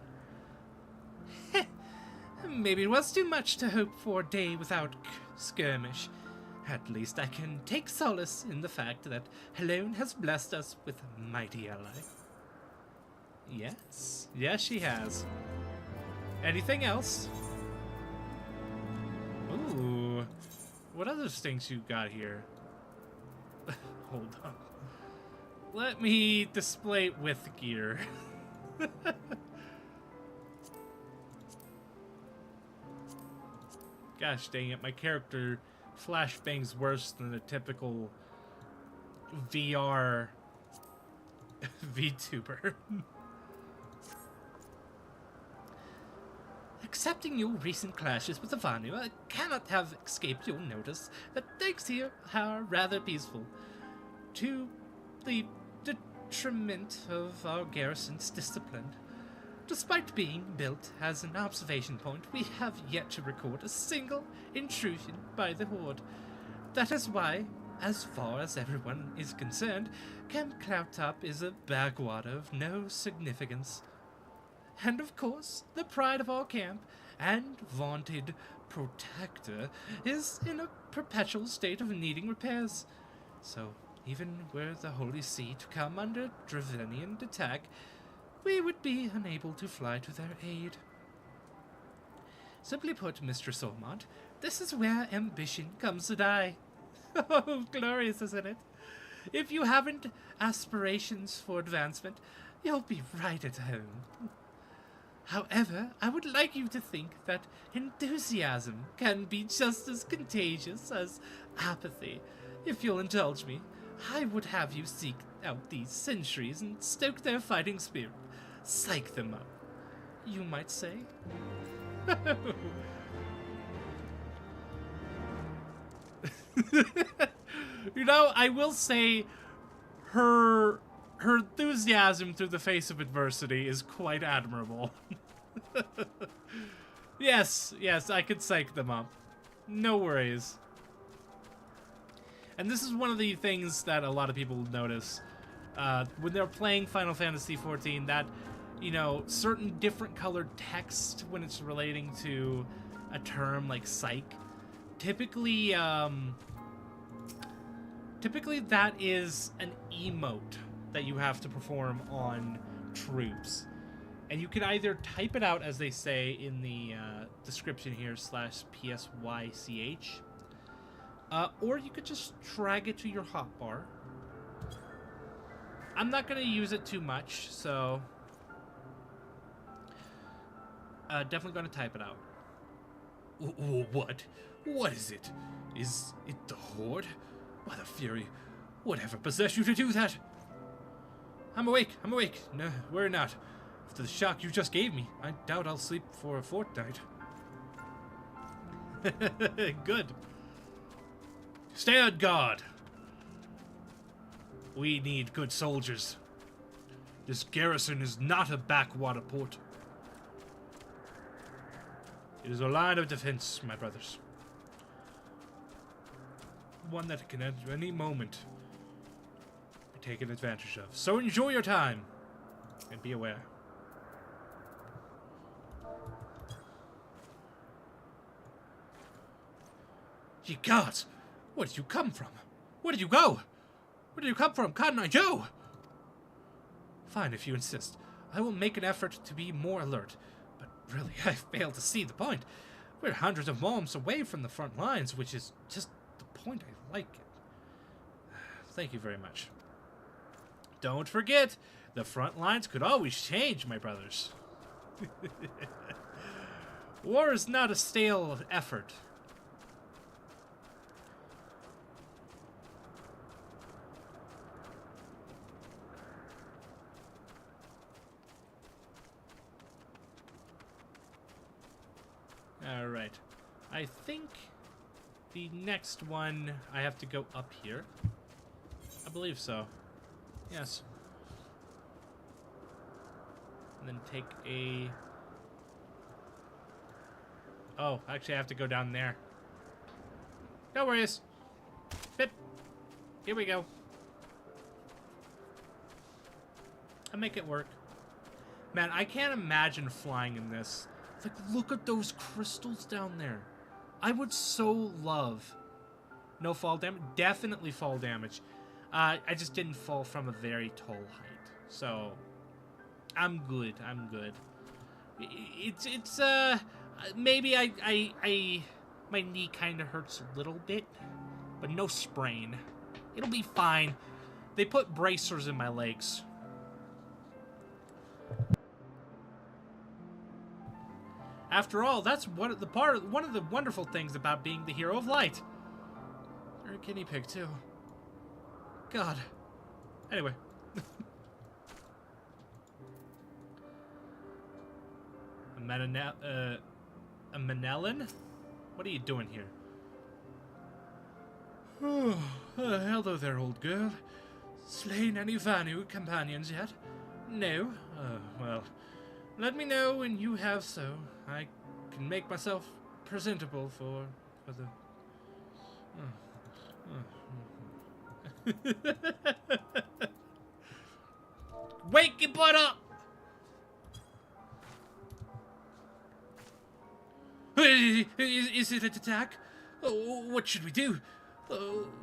Maybe it was too much to hope for a day without skirmish. At least I can take solace in the fact that Helene has blessed us with a mighty ally. Yes. Yes, she has. Anything else? Ooh. What other things you got here? Hold on. Let me display it with gear. Gosh dang it, my character flashbangs worse than a typical VR VTuber. Accepting your recent clashes with the Vanu, I cannot have escaped your notice that things here are rather peaceful, to the detriment of our garrison's discipline. Despite being built as an observation point, we have yet to record a single intrusion by the Horde. That is why, as far as everyone is concerned, Camp Cloudtop is a backwater of no significance. And of course, the pride of our camp and vaunted protector is in a perpetual state of needing repairs. So, even were the Holy See to come under Dravenian attack, we would be unable to fly to their aid. Simply put, Mistress Ormond, this is where ambition comes to die. Oh, glorious, isn't it? If you haven't aspirations for advancement, you'll be right at home. However, I would like you to think that enthusiasm can be just as contagious as apathy. If you'll indulge me, I would have you seek out these sentries and stoke their fighting spirit. Psych them up, you might say. You know, I will say her enthusiasm through the face of adversity is quite admirable. Yes, I could psych them up. No worries. And this is one of the things that a lot of people notice when they're playing Final Fantasy XIV, that, you know, certain different colored text when it's relating to a term like psych, typically that is an emote that you have to perform on troops. And you can either type it out, as they say in the description here, /PSYCH, or you could just drag it to your hotbar. I'm not going to use it too much, so definitely going to type it out. What? What is it? Is it the Horde? By the Fury, whatever possessed you to do that? I'm awake. No, worry not. After the shock you just gave me, I doubt I'll sleep for a fortnight. Good. Stay on guard. We need good soldiers. This garrison is not a backwater port. It is a line of defense, my brothers. One that can at any moment be taken advantage of. So enjoy your time and be aware. Ye gods! Where did you come from? Where did you go? Where did you come from, Cotton Eye Joe? Fine, if you insist. I will make an effort to be more alert. But really, I fail to see the point. We're hundreds of miles away from the front lines, which is just the point I like it. Thank you very much. Don't forget, the front lines could always change, my brothers. War is not a stale effort. Alright. I think the next one, I have to go up here. I believe so. Yes. And then take a... Oh, actually I have to go down there. No worries. Pip. Here we go. I'll make it work. Man, I can't imagine flying in this. Like, look at those crystals down there. I would so love... No fall damage? Definitely fall damage. I just didn't fall from a very tall height. So, I'm good. I'm good. It's maybe my knee kind of hurts a little bit, but no sprain. It'll be fine. They put bracers in my legs. After all, that's one of the wonderful things about being the hero of light. You're a guinea pig too. God. Anyway. A Manellan? What are you doing here? Oh, hello there, old girl. Slain any Vanu companions yet? No? Well, let me know when you have so. I can make myself presentable for the... Wake your butt up! Is it an attack? What should we do?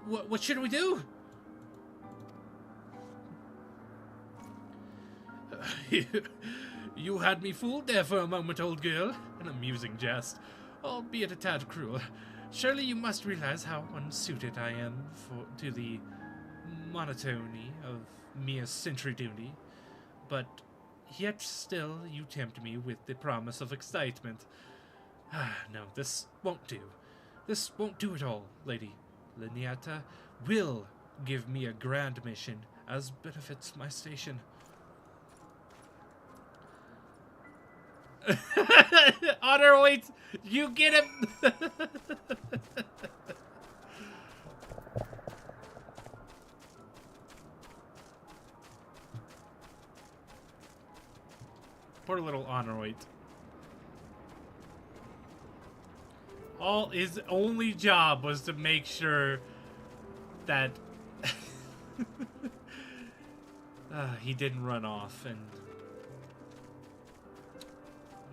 What should we do? You had me fooled there for a moment, old girl. An amusing jest, albeit a tad cruel. Surely you must realize how unsuited I am to the monotony of mere sentry duty. But yet still you tempt me with the promise of excitement. No, this won't do. This won't do at all, Lady Leniata will give me a grand mission as benefits my station. Honor waits. You get him. Poor little Honorweight. All his only job was to make sure that he didn't run off, and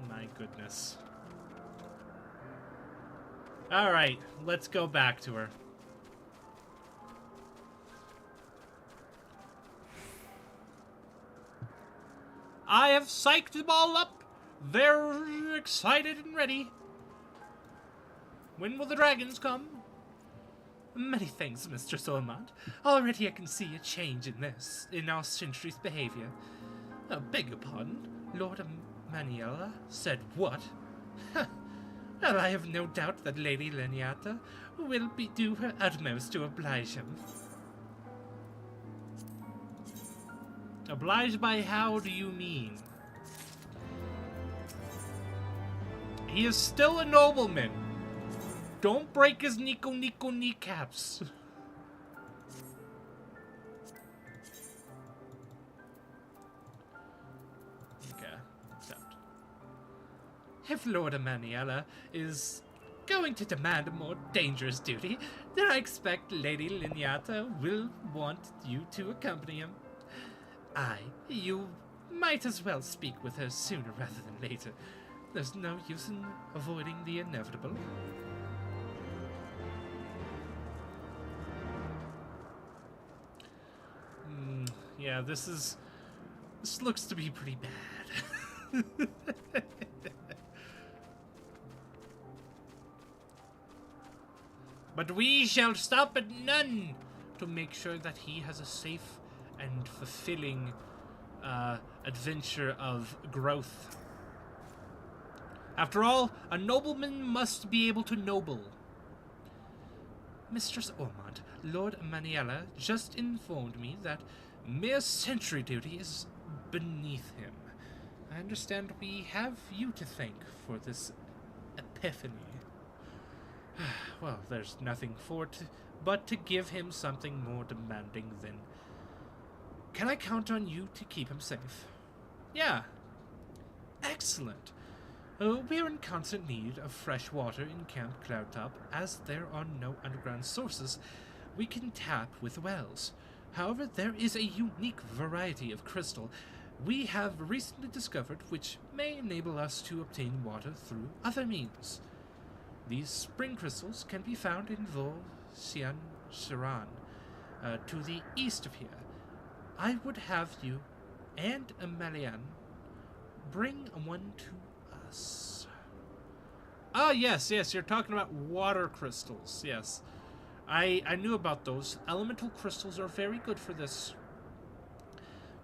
my goodness. All right, let's go back to her. I have psyched them all up. They're excited and ready. When will the dragons come? Many thanks, Mistress Ormond. Already I can see a change in our sentry's behavior. Beg your pardon, Lord Maniela said what? Well, I have no doubt that Lady Leniata will do her utmost to oblige him. Obliged by how do you mean? He is still a nobleman. Don't break his Nico kneecaps. Okay, accept. If Lord Maniela is going to demand a more dangerous duty, then I expect Lady Leniata will want you to accompany him. You might as well speak with her sooner rather than later. There's no use in avoiding the inevitable. Yeah, this looks to be pretty bad. But we shall stop at none to make sure that he has a safe and fulfilling adventure of growth. After all, a nobleman must be able to noble. Mistress Ormond, Lord Maniela just informed me that mere sentry duty is beneath him. I understand we have you to thank for this epiphany. Well, there's nothing for it but to give him something more demanding than... Can I count on you to keep him safe? Yeah. Excellent. We're in constant need of fresh water in Camp Cloudtop, as there are no underground sources we can tap with wells. However, there is a unique variety of crystal we have recently discovered which may enable us to obtain water through other means. These spring crystals can be found in Xian Siran, to the east of here. I would have you and Amelian bring one to us. Ah, yes, you're talking about water crystals, yes. I knew about those. Elemental crystals are very good for this.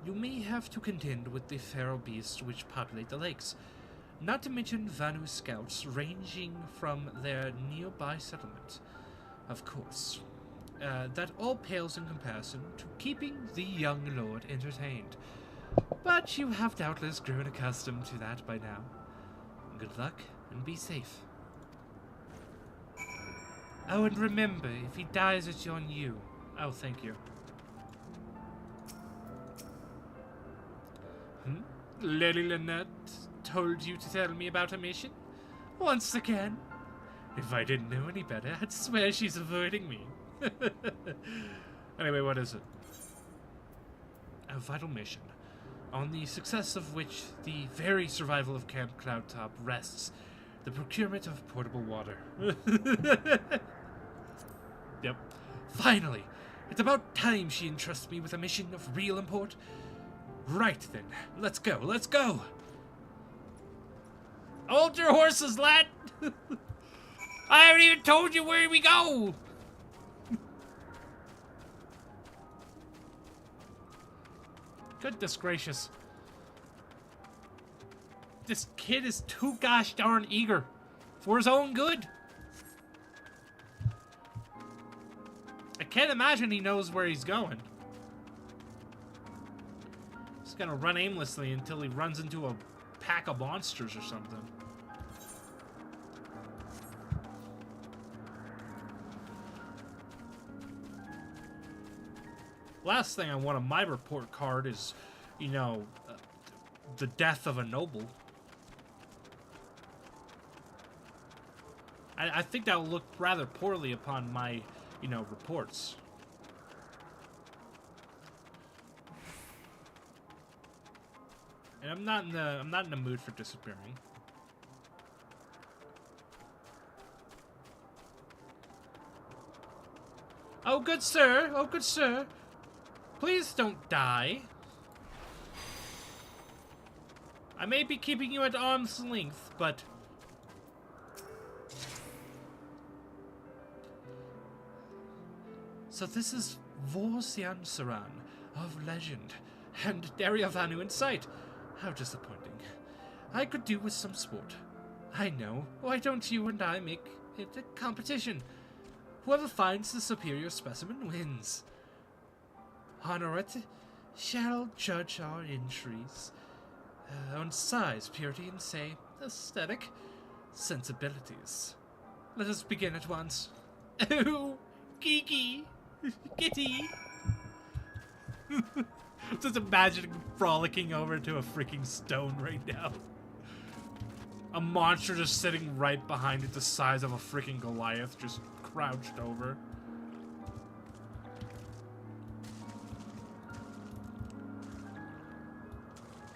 You may have to contend with the feral beasts which populate the lakes, not to mention Vanu scouts ranging from their nearby settlement. Of course, that all pales in comparison to keeping the young lord entertained. But you have doubtless grown accustomed to that by now. Good luck, and be safe. Oh, and remember, if he dies, it's on you. Oh, thank you. Lady Lynette told you to tell me about her mission? Once again? If I didn't know any better, I'd swear she's avoiding me. Anyway, what is it? A vital mission, on the success of which the very survival of Camp Cloudtop rests. The procurement of portable water. Yep. Finally! It's about time she entrusts me with a mission of real import. Right then, let's go, let's go! Hold your horses, lad! I haven't even told you where we go! Goodness gracious. This kid is too gosh darn eager for his own good. I can't imagine he knows where he's going. He's gonna run aimlessly until he runs into a pack of monsters or something. Last thing I want on my report card is, you know, the death of a noble. I think that will look rather poorly upon my, you know, reports. And I'm not in the mood for disappearing. Oh good sir, oh good sir. Please don't die. I may be keeping you at arm's length, but so this is Xian Siran of legend, and Daryavanu in sight. How disappointing. I could do with some sport. I know. Why don't you and I make it a competition? Whoever finds the superior specimen wins. Honor it shall judge our entries on size, purity, and say aesthetic sensibilities. Let us begin at once. Oh, Kiki. Kitty! Just imagine frolicking over to a freaking stone right now. A monster just sitting right behind it, the size of a freaking Goliath, just crouched over.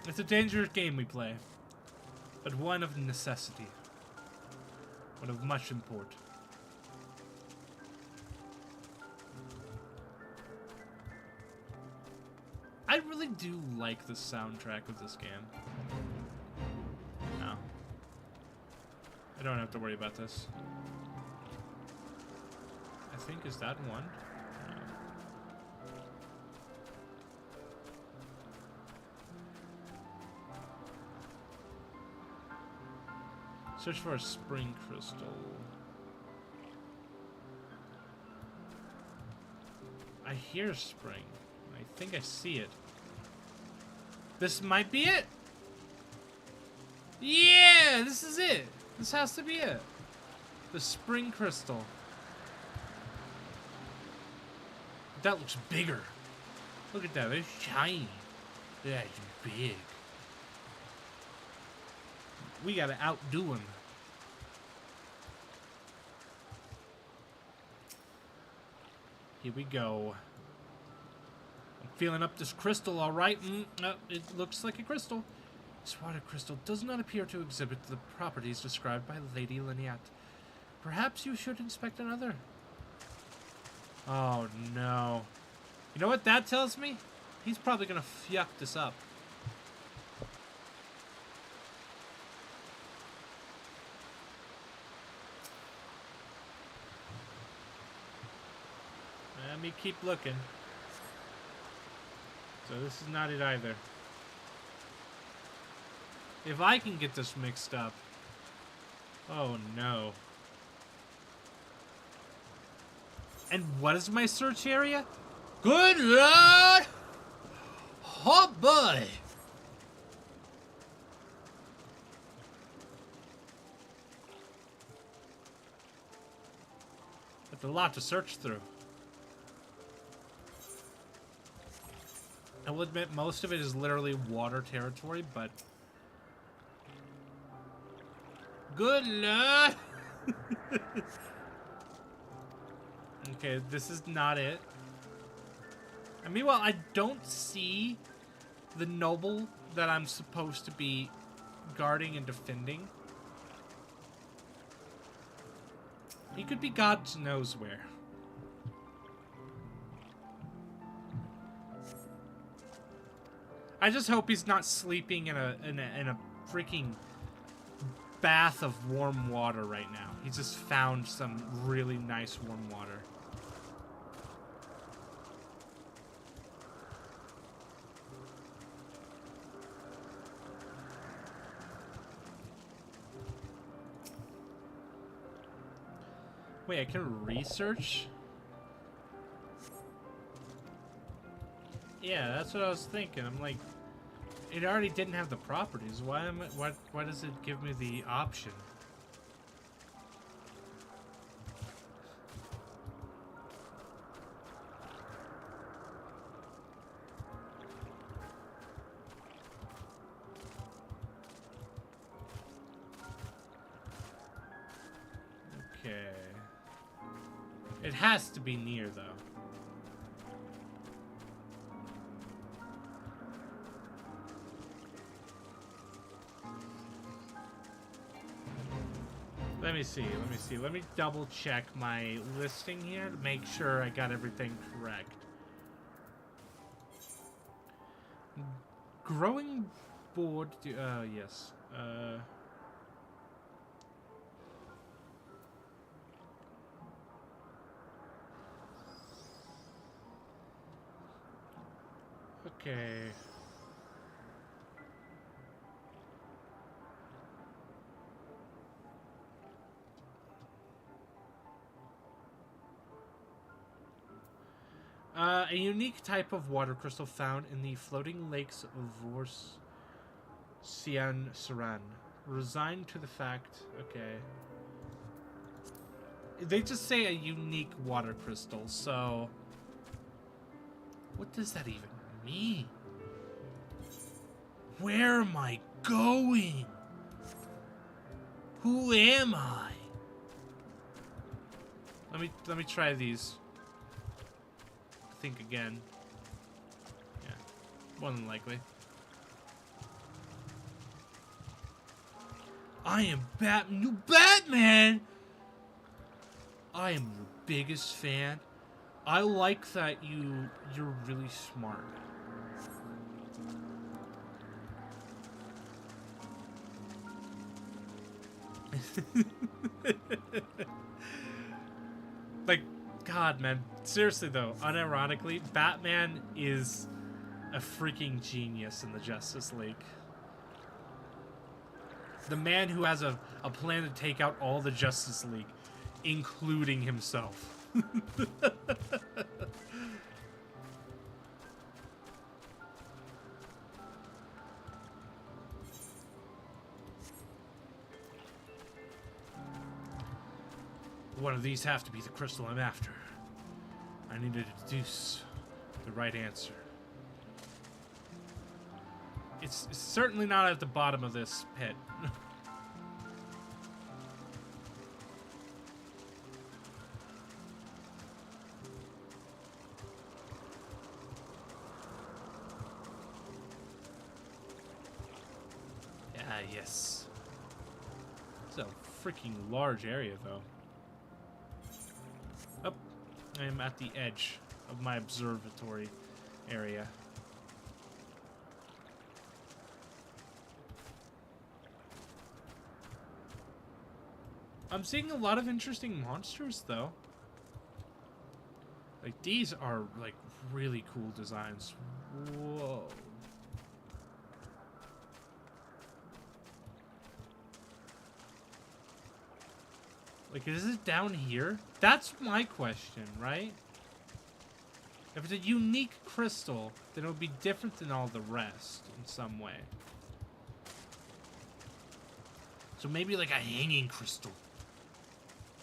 It's a dangerous game we play, but one of necessity, one of much import. I really do like the soundtrack of this game. No. I don't have to worry about this. I think, is that one? No. Search for a spring crystal. I hear spring. I think I see it. This might be it. Yeah, this is it. This has to be it. The spring crystal. That looks bigger. Look at that. It's shiny. That's big. We gotta outdo him. Here we go. I'm Feeling up this crystal, all right. It looks like a crystal. This water crystal does not appear to exhibit the properties described by Lady Lynette. Perhaps you should inspect another. Oh, no. You know what that tells me? He's probably going to yuck this up. Let me keep looking. So this is not it either. If I can get this mixed up. Oh no. And what is my search area? Good Lord! Oh boy! That's a lot to search through. I will admit most of it is literally water territory, but... Good Lord! Okay, this is not it. And meanwhile, I don't see the noble that I'm supposed to be guarding and defending. He could be God knows where. I just hope he's not sleeping in a freaking bath of warm water right now. He just found some really nice warm water. Wait, I can research? Yeah, that's what I was thinking. I'm like, it already didn't have the properties. Why does it give me the option? Okay. It has to be near, though. Let me see. Let me double check my listing here to make sure I got everything correct. Growing board, yes. Okay. A unique type of water crystal found in the floating lakes of Saran. Resigned to the fact... Okay. They just say a unique water crystal, so... What does that even mean? Where am I going? Who am I? Let me try these. Think again. Yeah, more than likely. I am Batman! I am your biggest fan. I like that you're really smart. Like, God, man. Seriously, though, unironically, Batman is a freaking genius in the Justice League. The man who has a plan to take out all the Justice League, including himself. One of these have to be the crystal I'm after. I need to deduce the right answer. It's certainly not at the bottom of this pit. Ah, yes. It's a freaking large area, though. Oh, I am at the edge of my observatory area. I'm seeing a lot of interesting monsters, though. Like, these are, like, really cool designs. Whoa. Like, is it down here? That's my question, right? If it's a unique crystal, then it would be different than all the rest in some way. So maybe like a hanging crystal.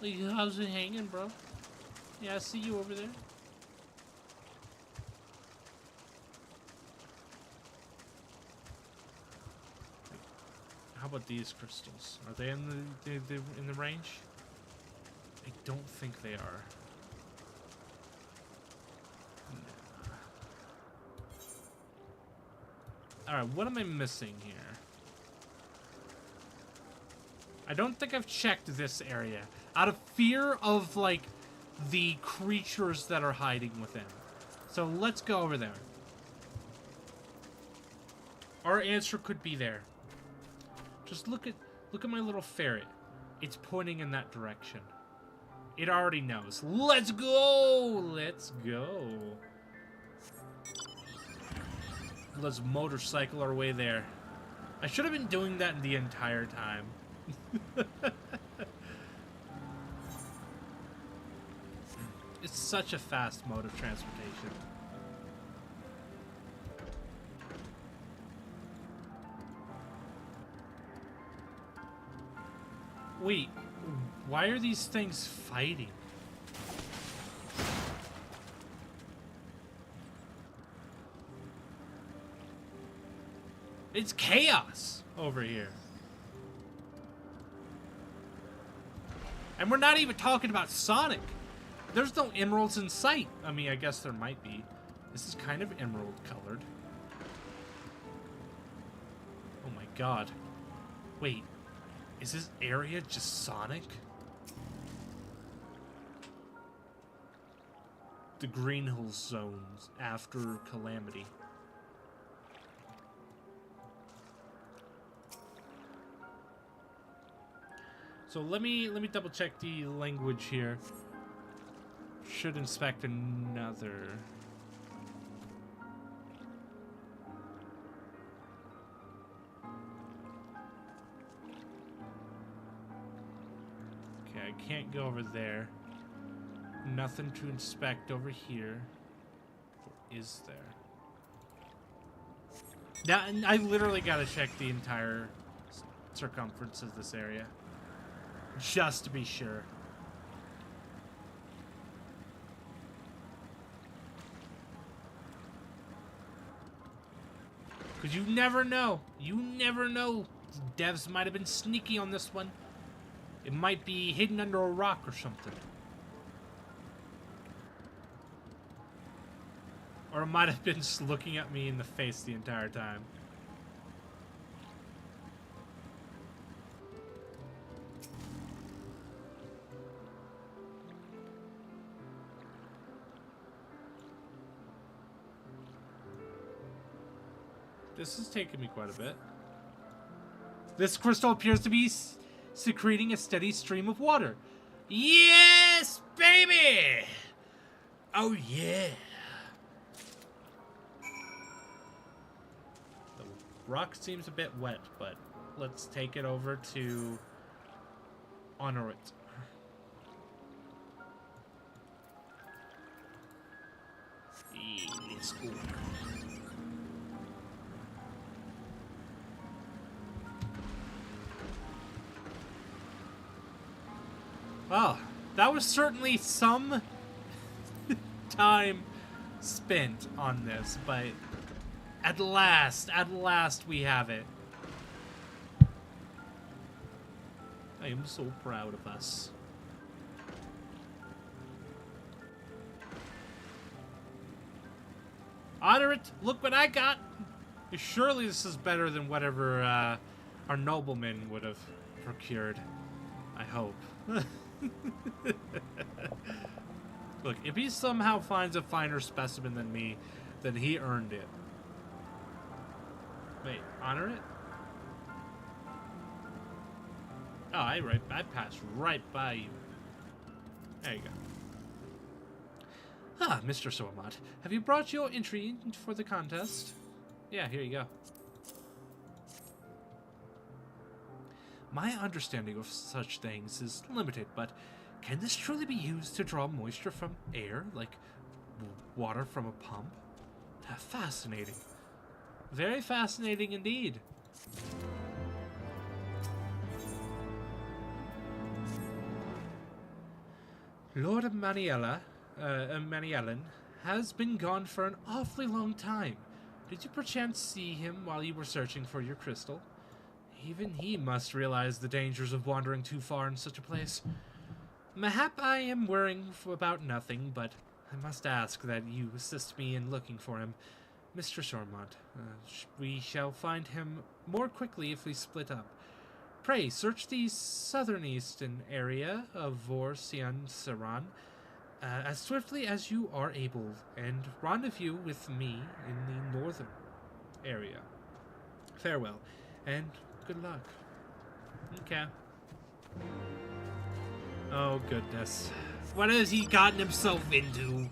Like, how's it hanging, bro? Yeah, I see you over there. How about these crystals? Are they in the range? I don't think they are. Nah. Alright, what am I missing here? I don't think I've checked this area. Out of fear of, like, the creatures that are hiding within. So let's go over there. Our answer could be there. Just look at my little ferret. It's pointing in that direction. It already knows. Let's go! Let's go. Let's motorcycle our way there. I should have been doing that the entire time. It's such a fast mode of transportation. Wait, why are these things fighting? It's chaos over here. And we're not even talking about Sonic. There's no emeralds in sight. I mean, I guess there might be. This is kind of emerald colored. Oh my god. Wait. Is this area just Sonic? The Green Hills zones after Calamity. So let me double check the language here. Should inspect another. Okay, I can't go over there. Nothing to inspect over here. Or is there? Now, I literally gotta check the entire circumference of this area. Just to be sure. Because you never know. You never know. Devs might have been sneaky on this one. It might be hidden under a rock or something. Or it might have been just looking at me in the face the entire time. This is taking me quite a bit. This crystal appears to be secreting a steady stream of water. Yes, baby! Oh, yeah. The rock seems a bit wet, but let's take it over to honor it. Let's go. Well, that was certainly some time spent on this, but at last we have it. I am so proud of us. Honor it! Look what I got! Surely this is better than whatever our noblemen would have procured. I hope. Look, if he somehow finds a finer specimen than me, then he earned it. Wait, honor it? Oh, I passed right by you. There you go. Ah, Mr. Sormont, have you brought your entry in for the contest? Yeah, here you go. My understanding of such things is limited, but can this truly be used to draw moisture from air, like water from a pump? Fascinating. Very fascinating indeed. Lord Maniellan has been gone for an awfully long time. Did you perchance see him while you were searching for your crystal? Even he must realize the dangers of wandering too far in such a place. Mayhap I am worrying about nothing, but I must ask that you assist me in looking for him. Mr. Sormont, we shall find him more quickly if we split up. Pray, search the southeastern area of Vor-Sian-Saran as swiftly as you are able, and rendezvous with me in the northern area. Farewell, and good luck. Okay. Oh, goodness. What has he gotten himself into?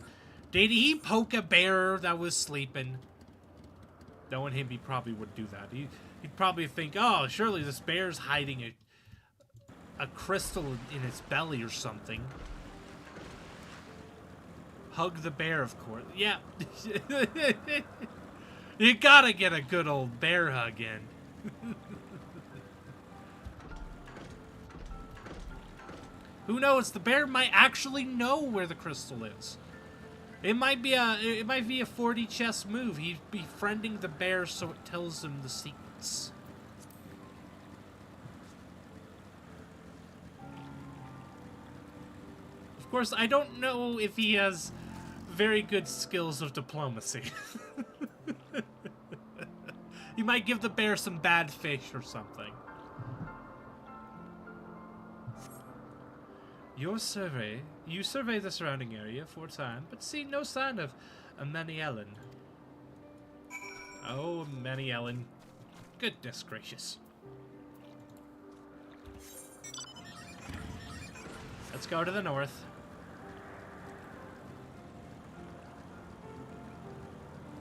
Did he poke a bear that was sleeping? Knowing him, he probably would do that. He'd probably think, oh, surely this bear's hiding a crystal in its belly or something. Hug the bear, of course. Yeah. You gotta get a good old bear hug in. Who knows? The bear might actually know where the crystal is. It might be a 4D chess move. He's befriending the bear so it tells him the secrets. Of course, I don't know if he has very good skills of diplomacy. He might give the bear some bad fish or something. You survey the surrounding area for a time, but see no sign of Maniellan. Oh, Maniellan. Goodness gracious. Let's go to the north.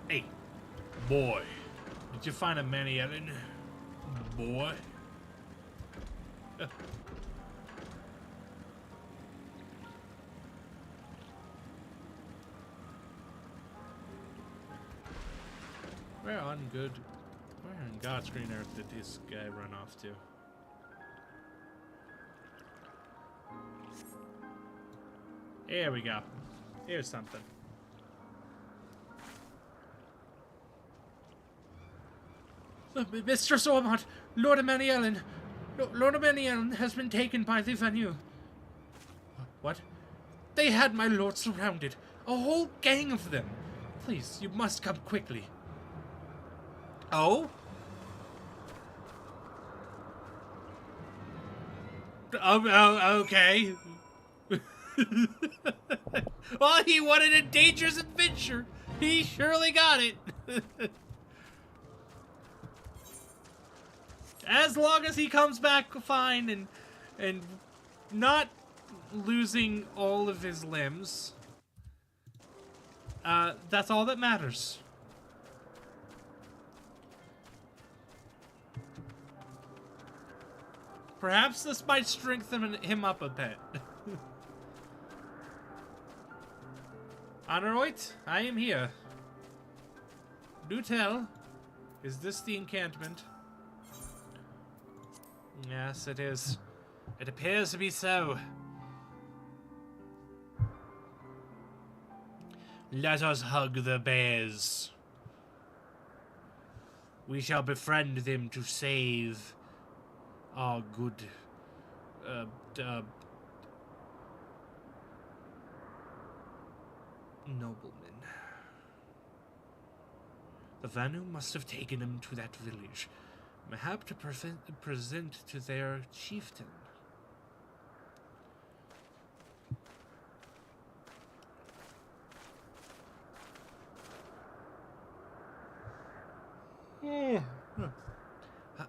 Hey, boy. Did you find a Maniellan? Boy. Where in God's green earth did this guy run off to? Here we go. Here's something. Mr. Sormont, Lord Maniellan has been taken by the Vanu. What? They had my lord surrounded. A whole gang of them. Please, you must come quickly. Oh? Oh, okay. Well, he wanted a dangerous adventure. He surely got it. As long as he comes back fine and not losing all of his limbs, that's all that matters. Perhaps this might strengthen him up a bit. Honoroit, I am here. Do tell, is this the encampment? Yes, it is. It appears to be so. Let us hug the bears. We shall befriend them to save our good, noblemen. The Vanu must have taken him to that village. Mayhap to present to their chieftain.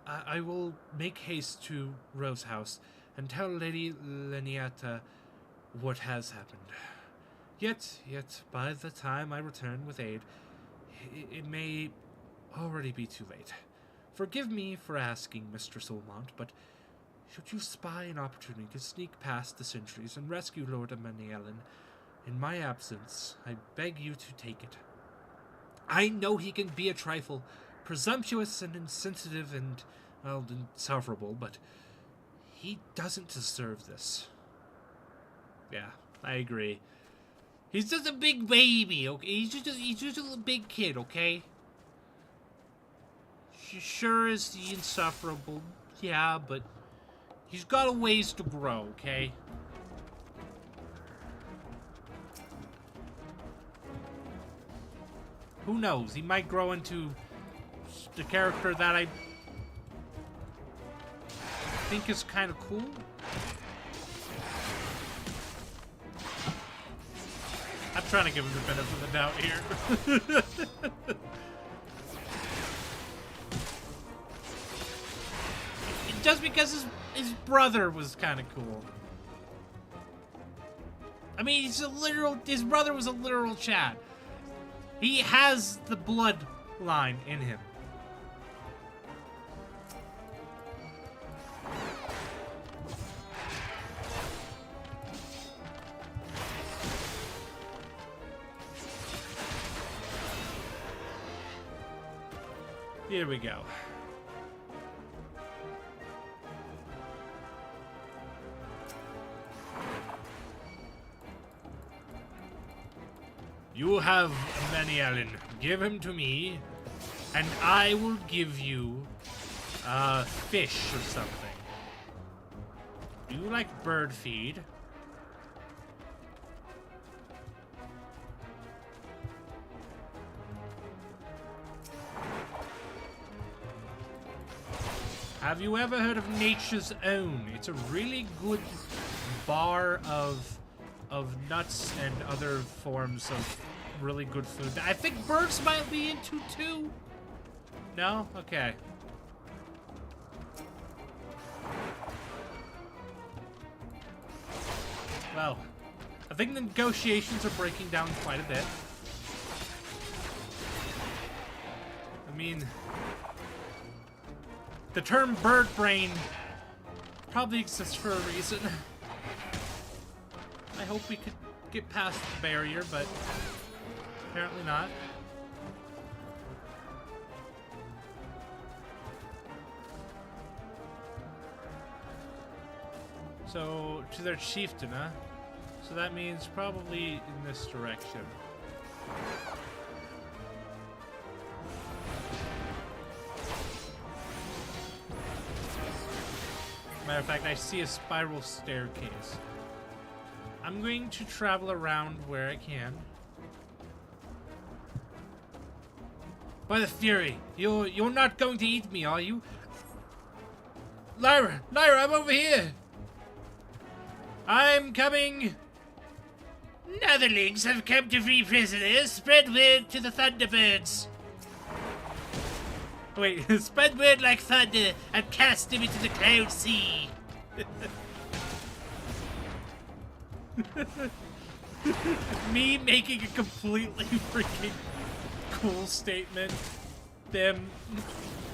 I will make haste to Rose House and tell Lady Leniata what has happened. Yet, by the time I return with aid, it may already be too late. Forgive me for asking, Mistress Olmont, but should you spy an opportunity to sneak past the sentries and rescue Lord Emmanuelin in my absence, I beg you to take it. I know he can be a trifle presumptuous and insensitive and, well, insufferable, but he doesn't deserve this. Yeah, I agree. He's just a big baby, okay? He's just a little big kid, okay? Sure is he insufferable, yeah, but he's got a ways to grow, okay? Who knows? He might grow into the character that I think is kind of cool. I'm trying to give him the benefit of the doubt here. Just because his brother was kind of cool. I mean, his brother was a literal Chad. He has the bloodline in him. Here we go. You have Emmanuelin. Give him to me, and I will give you fish or something. Do you like bird feed? Have you ever heard of Nature's Own? It's a really good bar of nuts and other forms of really good food. I think birds might be into too. No? Okay. Well, I think the negotiations are breaking down quite a bit. I mean, the term bird brain probably exists for a reason. I hope we could get past the barrier, but apparently not. So, to their chieftain, huh? So that means probably in this direction. Matter of fact, I see a spiral staircase. I'm going to travel around where I can. By the Fury, you're not going to eat me, are you? Lyra, I'm over here. I'm coming. Netherlings have come to free prisoners. Spread word to the Thunderbirds. Wait, spread word like thunder and cast him into the cloud sea. Me making a completely freaking cool statement. Them.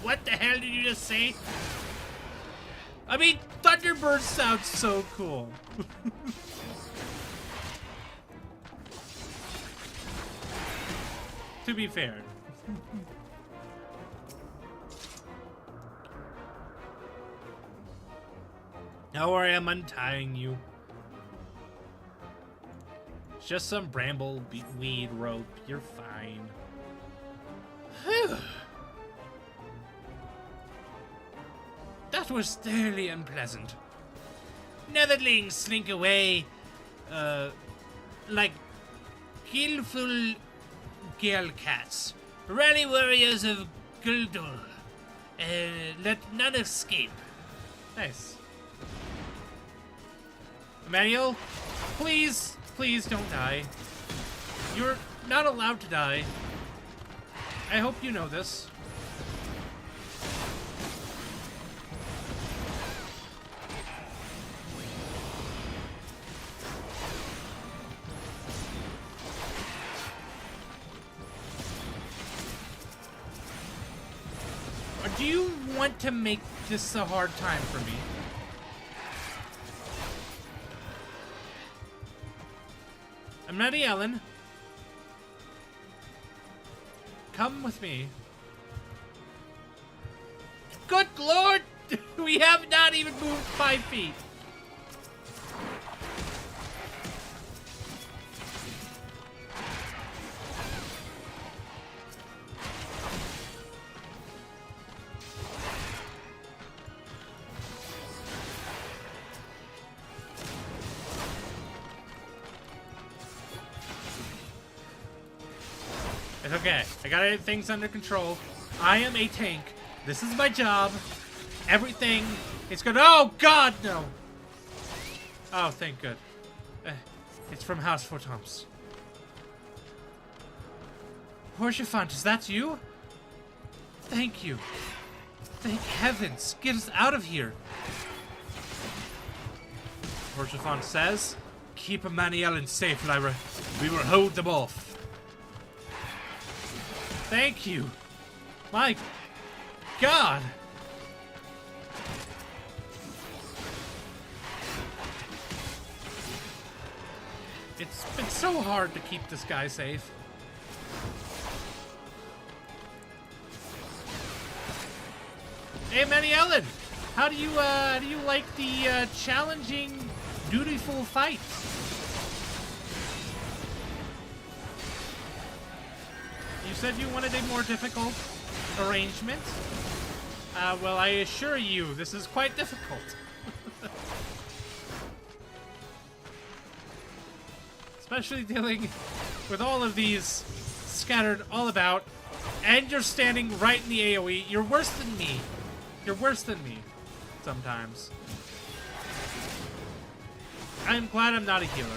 What the hell did you just say? I mean, Thunderbird sounds so cool. To be fair. Don't worry, I'm untying you. It's just some bramble weed rope. You're fine. Whew. That was thoroughly unpleasant. Netherlings slink away, like skillful girl cats, rally warriors of Guldul, Let none escape. Nice. Emmanuel, please, please don't die. You're not allowed to die. I hope you know this. Or do you want to make this a hard time for me? I'm not Ellen. Come with me. Good Lord! We have not even moved 5 feet. It's okay. I got things under control. I am a tank. This is my job. Everything is good. Oh, God, no. Oh, thank good. It's from House Photons. Horsefant, is that you? Thank you. Thank heavens. Get us out of here. Horsefant says, keep Emmanuel safe, Lyra. We will hold them off. Thank you. My God. It's been so hard to keep this guy safe. Hey, Manny Ellen, how do you like the challenging, dutiful fights? You said you wanted a more difficult arrangement. Well, I assure you, this is quite difficult. Especially dealing with all of these scattered all about, and you're standing right in the AoE. You're worse than me. You're worse than me, sometimes. I'm glad I'm not a healer.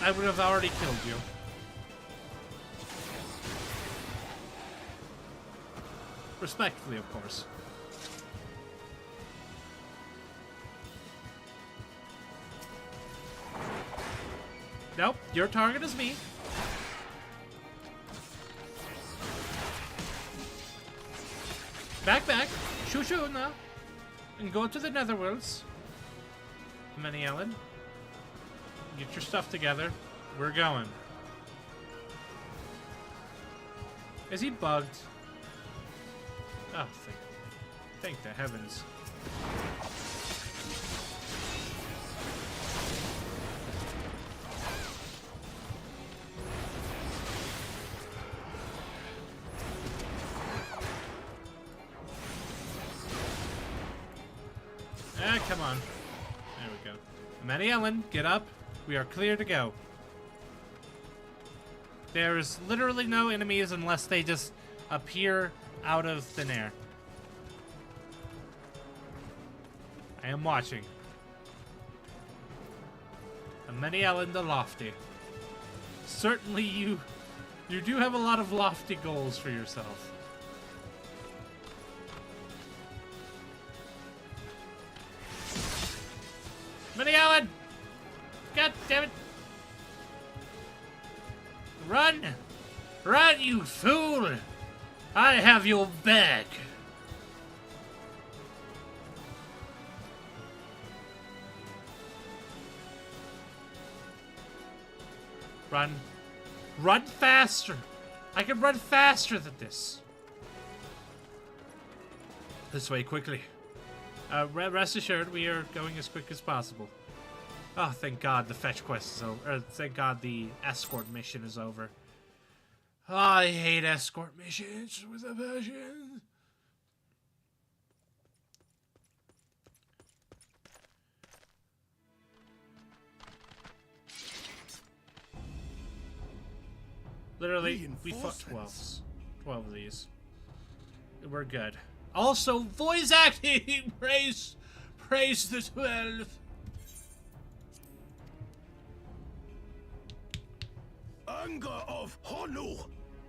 I would have already killed you. Respectfully, of course. Nope, your target is me. Back, back. Shoo shoo now. And go to the Netherworlds. Manny Ellen. Get your stuff together. We're going. Is he bugged? Oh, thank the heavens. Ah, come on. There we go. Manny Ellen, get up. We are clear to go. There is literally no enemies unless they just appear out of thin air. I am watching. Manny Ellen the Lofty. Certainly you do have a lot of lofty goals for yourself. Manny Ellen! God damn it! Run! Run, you fool! I have your back! Run. Run faster! I can run faster than this! This way, quickly. Rest assured, we are going as quick as possible. Oh, thank God the fetch quest is over. Thank God the escort mission is over. Oh, I hate escort missions with a passion. Literally, we fought 12 of these. We're good. Also, voice acting! Praise the 12! Anger of Honu,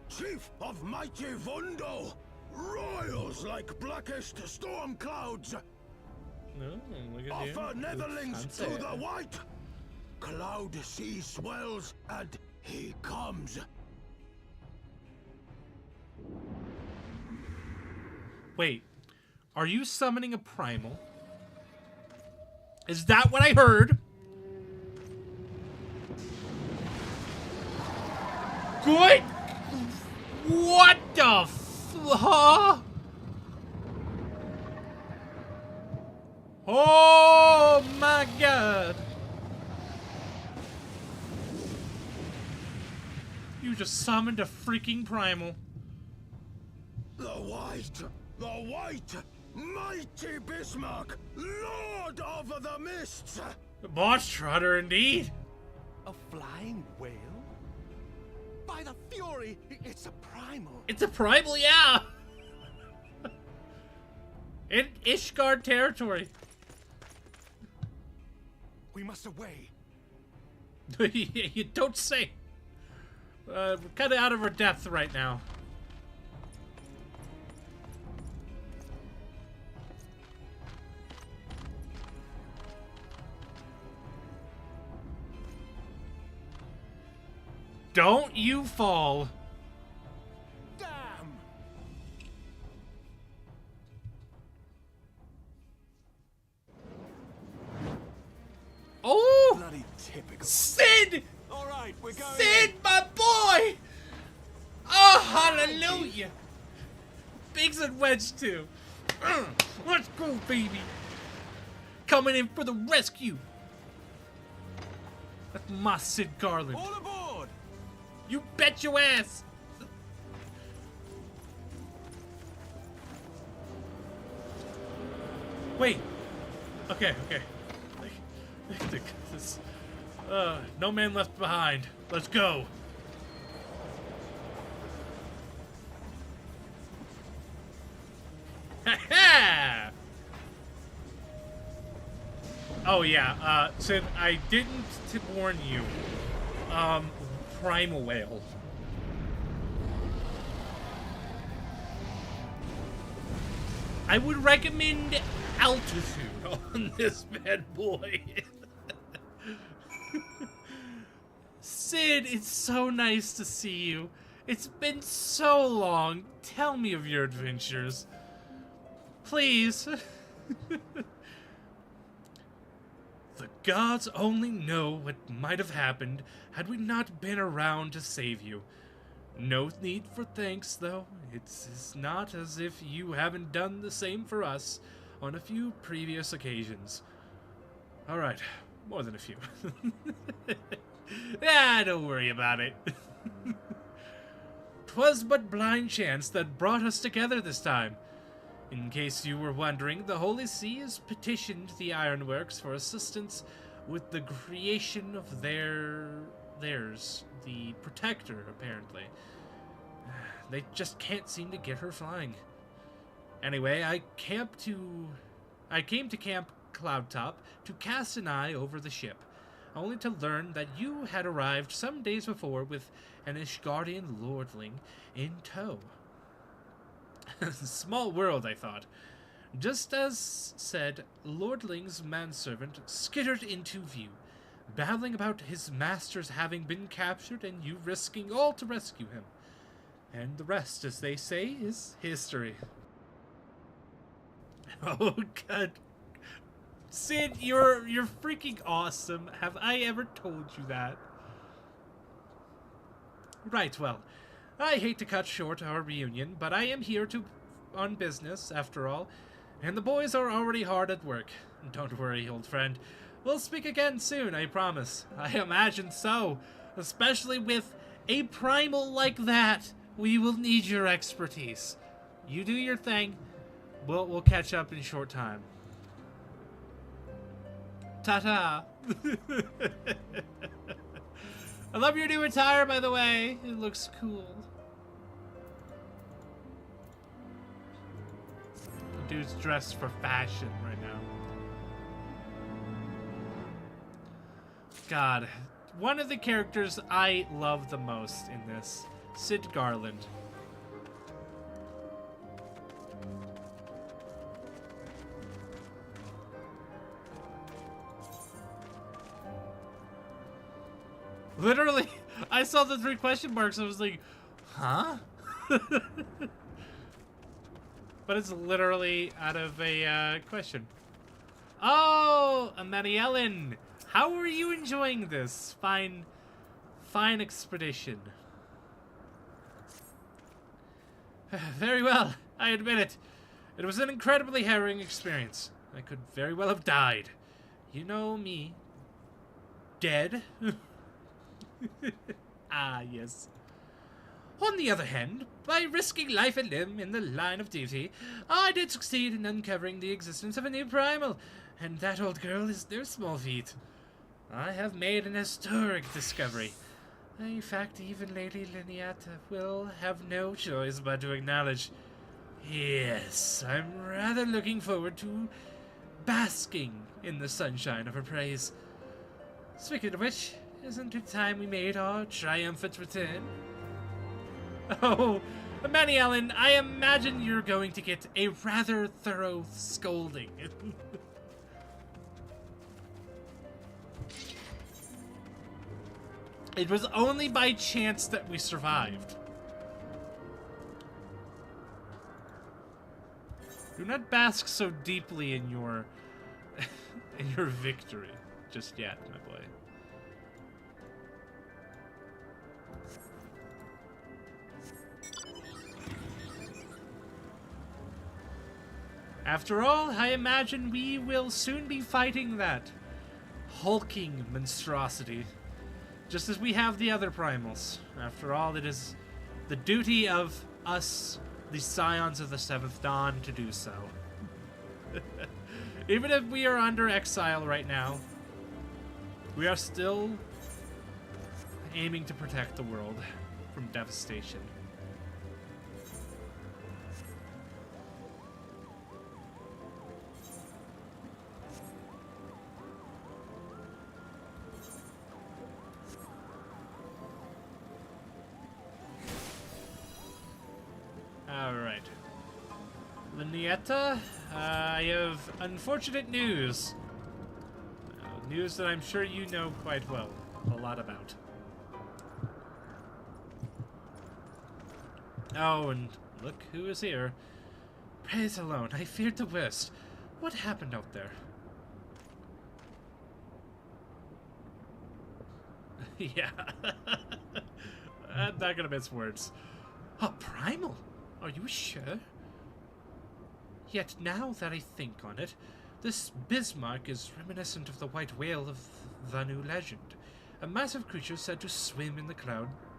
chief of mighty Vondo, royals like blackest storm clouds. No, look at you. Offer netherlings to Fancy. the white. Cloud sea swells and he comes. Wait, are you summoning a primal? Is that what I heard? Good. What the huh? Oh my god. You just summoned a freaking primal. The white, mighty Bismarck, lord of the mists. Boss Trotter indeed. A flying whale? By the fury, it's a primal. It's a primal, yeah. In Ishgard territory. We must away. You don't say. We're kind of out of our depth right now. Don't you fall. Damn! Oh! Bloody typical. Sid! All right, we're going. Sid, my boy! Oh, hallelujah! Biggs and Wedge too. Let's go, baby. Coming in for the rescue. That's my Sid Garland. All aboard! You bet your ass. Wait. Okay. This, no man left behind. Let's go. Ha! Oh yeah, Sid, I didn't warn you. Primal whale. I would recommend altitude on this bad boy. Sid, it's so nice to see you. It's been so long. Tell me of your adventures. Please. The gods only know what might have happened had we not been around to save you. No need for thanks, though. It's not as if you haven't done the same for us on a few previous occasions. Alright, more than a few. Don't worry about it. 'Twas but blind chance that brought us together this time. In case you were wondering, the Holy See has petitioned the Ironworks for assistance with the creation of theirs, the Protector, apparently. They just can't seem to get her flying. Anyway, I came to Camp Cloudtop to cast an eye over the ship, only to learn that you had arrived some days before with an Ishgardian lordling in tow. Small world, I thought. Just as said, Lordling's manservant skittered into view, babbling about his master's having been captured and you risking all to rescue him. And the rest, as they say, is history. Oh, God. Sid, you're freaking awesome. Have I ever told you that? Right, well, I hate to cut short our reunion, but I am here on business, after all, and the boys are already hard at work. Don't worry, old friend. We'll speak again soon, I promise. I imagine so, especially with a primal like that. We will need your expertise. You do your thing. We'll catch up in a short time. Ta-ta. I love your new attire, by the way. It looks cool. Dude's dressed for fashion right now. God, one of the characters I love the most in this, Sid Garland. Literally, I saw the 3 question marks. I was like, huh? But it's literally out of a question. Oh, Amani Ellen, how are you enjoying this fine expedition? Very well, I admit it. It was an incredibly harrowing experience. I could very well have died. You know me. Dead. Ah, yes. On the other hand, by risking life and limb in the line of duty, I did succeed in uncovering the existence of a new primal, and that old girl is no small feat. I have made an historic discovery. In fact, even Lady Liniata will have no choice but to acknowledge. Yes, I'm rather looking forward to basking in the sunshine of her praise. Speaking of which, isn't it time we made our triumphant return? Oh, Manny Allen, I imagine you're going to get a rather thorough scolding. It was only by chance that we survived. Do not bask so deeply in your victory just yet, my boy. After all, I imagine we will soon be fighting that hulking monstrosity, just as we have the other primals. After all, it is the duty of us, the Scions of the Seventh Dawn, to do so. Even if we are under exile right now, we are still aiming to protect the world from devastation. Alright. Linietta, I have unfortunate news. News that I'm sure you know quite well. A lot about. Oh, and look who is here. Praise alone, I feared the worst. What happened out there? Yeah. I'm not gonna miss words. A primal? Are you sure? Yet now that I think on it, this Bismarck is reminiscent of the white whale of Vanu legend, a massive creature said to swim in the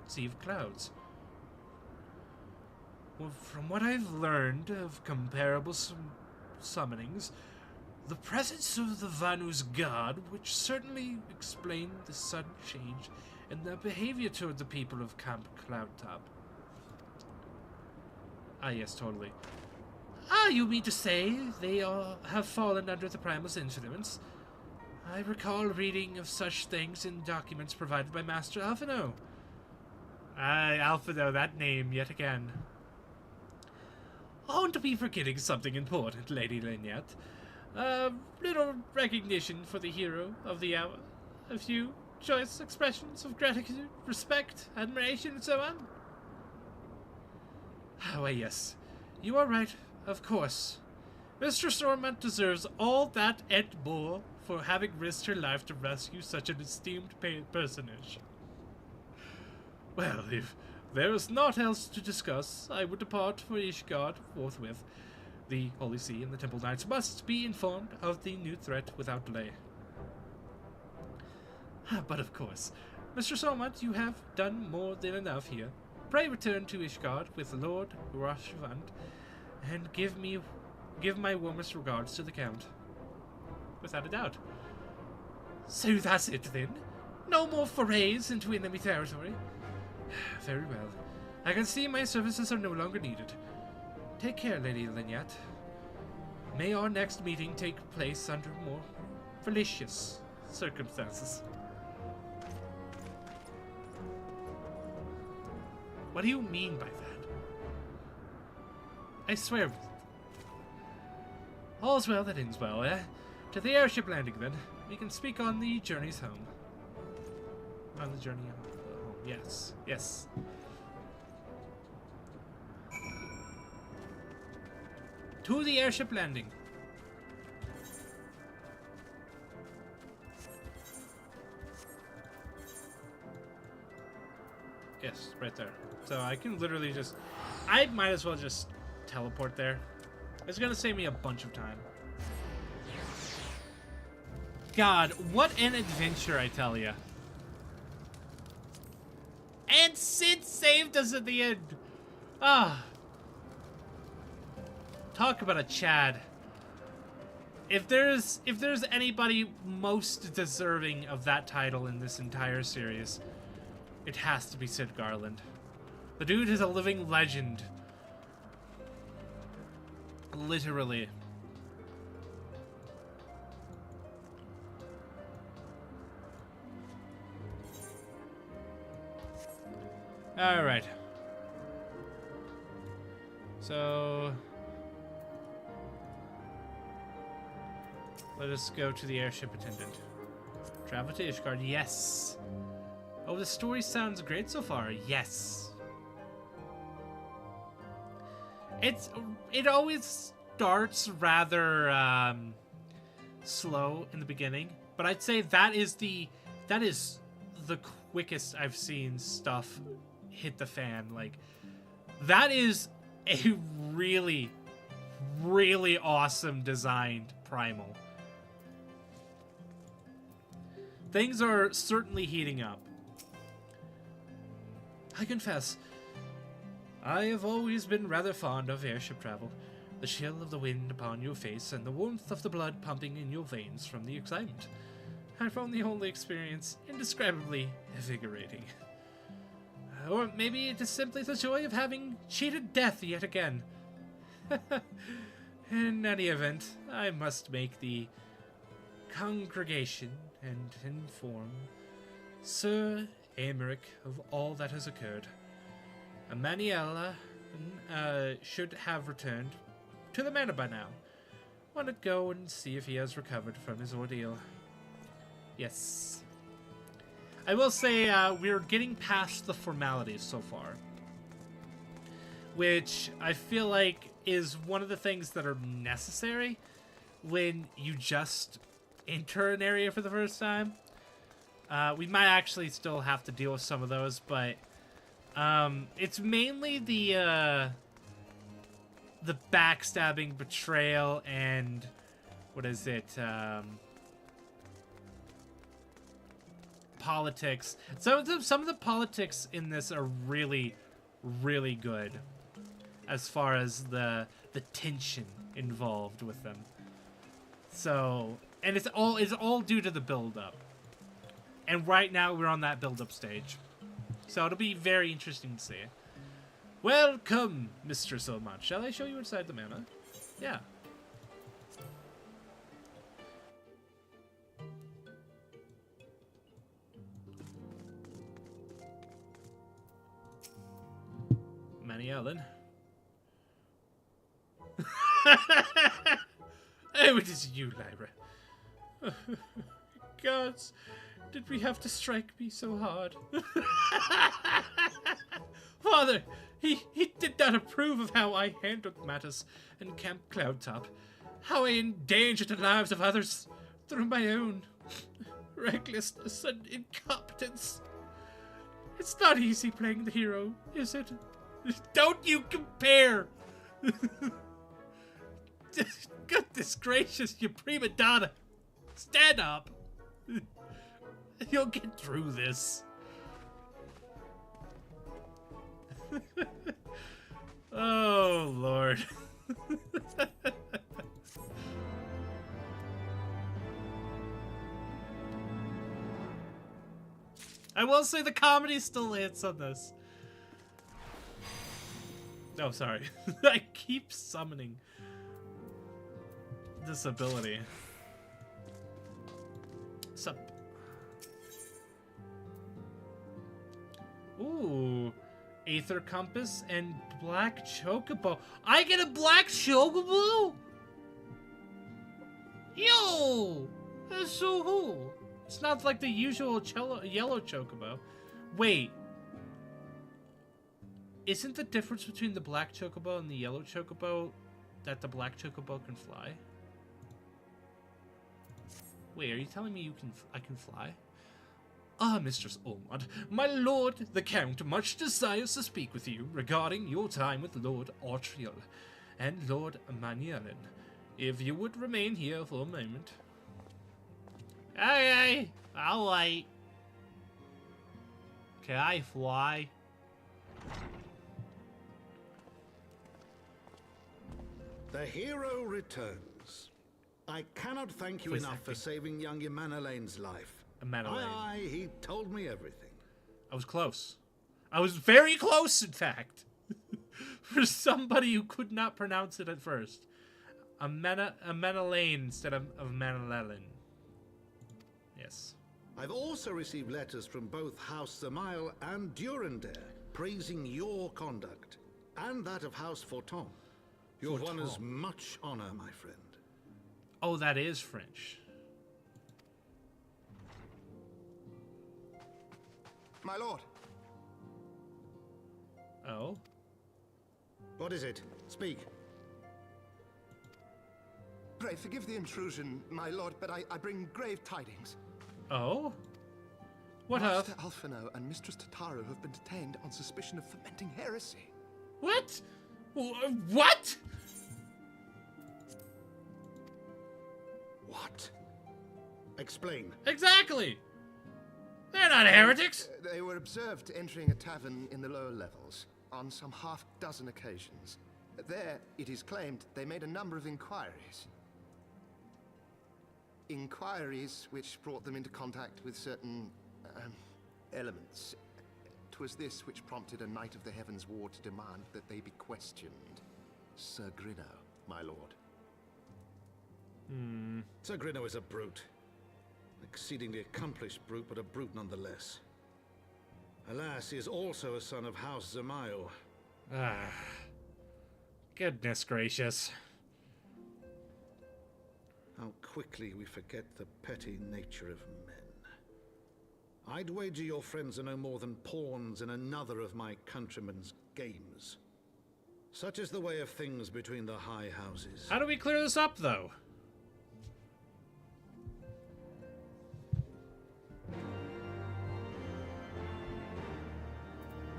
sea of clouds. Well, from what I've learned of comparable summonings, the presence of the Vanu's god, which certainly explained the sudden change in their behavior toward the people of Camp Cloudtop. Ah, yes, totally. Ah, you mean to say they have fallen under the Primal's influence? I recall reading of such things in documents provided by Master Alphino. Aye, Alphino, that name yet again. Aren't we forgetting something important, Lady Lynette? Little recognition for the hero of the hour. A few choice expressions of gratitude, respect, admiration, and so on. Why, yes. You are right, of course. Mr. Stormont deserves all that and more for having risked her life to rescue such an esteemed personage. Well, if there is naught else to discuss, I would depart for Ishgard forthwith. The Holy See and the Temple Knights must be informed of the new threat without delay. But of course, Mr. Stormont, you have done more than enough here. Pray return to Ishgard with Lord Rochevant, and give my warmest regards to the Count. Without a doubt. So that's it then? No more forays into enemy territory? Very well. I can see my services are no longer needed. Take care, Lady Lynette. May our next meeting take place under more fallacious circumstances. What do you mean by that? I swear. All's well that ends well, eh? To the airship landing, then. We can speak on the journeys home. On the journey home. Yes. Yes. To the airship landing. Yes, right there. So I can literally just... I might as well just teleport there. It's gonna save me a bunch of time. God, what an adventure, I tell ya. And Sid saved us at the end. Ah. Talk about a Chad. If there's anybody most deserving of that title in this entire series, it has to be Sid Garland. The dude is a living legend. Literally. Alright. So... let us go to the airship attendant. Travel to Ishgard, yes! Oh, the story sounds great so far, yes! It always starts rather slow in the beginning, but I'd say that is the quickest I've seen stuff hit the fan. Like, that is a really, really awesome designed primal. Things are certainly heating up. I confess, I have always been rather fond of airship travel. The chill of the wind upon your face and the warmth of the blood pumping in your veins from the excitement. I found the whole experience indescribably invigorating. Or maybe it is simply the joy of having cheated death yet again. In any event, I must make the congregation and inform Sir Emeric of all that has occurred. Emanuela should have returned to the manor by now. Want to go and see if he has recovered from his ordeal. Yes. I will say we're getting past the formalities so far, which I feel like is one of the things that are necessary when you just enter an area for the first time. We might actually still have to deal with some of those, but it's mainly the backstabbing, betrayal, and what is it? Politics. Some of the politics in this are really, really good, as far as the tension involved with them. So, and it's all due to the build-up. And right now we're on that build-up stage. So it'll be very interesting to see. Welcome, Mr. Solman. Shall I show you inside the manor? Yeah. Manny Ellen. Oh, it is you, Lyra. Gods, did we have to strike me so hard? Father, he did not approve of how I handled matters in Camp Cloudtop. How I endangered the lives of others through my own recklessness and incompetence. It's not easy playing the hero, is it? Don't you compare! Goodness gracious, you prima donna! Stand up! You'll get through this. Oh, Lord. I will say the comedy still hits on this. Oh, sorry. I keep summoning. this ability. Sup? Ooh, Aether Compass and Black Chocobo. I get a Black Chocobo? Yo! That's so cool. It's not like the usual yellow Chocobo. Wait. Isn't the difference between the Black Chocobo and the yellow Chocobo that the Black Chocobo can fly? Wait, are you telling me I can fly? Ah, Mistress Olmod, my lord the Count much desires to speak with you regarding your time with Lord Artriel and Lord Manierin. If you would remain here for a moment. Okay, I'll wait. Can I fly? The hero returns. I cannot thank you Voice enough acting. for saving young Emanalane's life. Emanalane. Aye, he told me everything. I was close. I was very close, in fact. For somebody who could not pronounce it at first. Emanalane instead of Manalalan. Yes. I've also received letters from both House Zamail and Durandare praising your conduct, and that of House Forton. You've won us much honor, my friend. Oh, that is French. My lord. Oh? What is it? Speak. Pray forgive the intrusion, my lord, but I bring grave tidings. Oh? What Master of? Alphino and Mistress Tataru have been detained on suspicion of fomenting heresy. What? What? What? Explain. Exactly! They're not heretics! They were observed entering a tavern in the lower levels on some half-dozen occasions. There, it is claimed, they made a number of inquiries. Inquiries which brought them into contact with certain elements. 'Twas this which prompted a Knight of the Heavens War to demand that they be questioned. Sir Grinno, my lord. Sir Grinno is a brute. Exceedingly accomplished brute, but a brute nonetheless. Alas, he is also a son of House Zamail. Ah. Goodness gracious. How quickly we forget the petty nature of men. I'd wager your friends are no more than pawns in another of my countrymen's games. Such is the way of things between the high houses. How do we clear this up, though?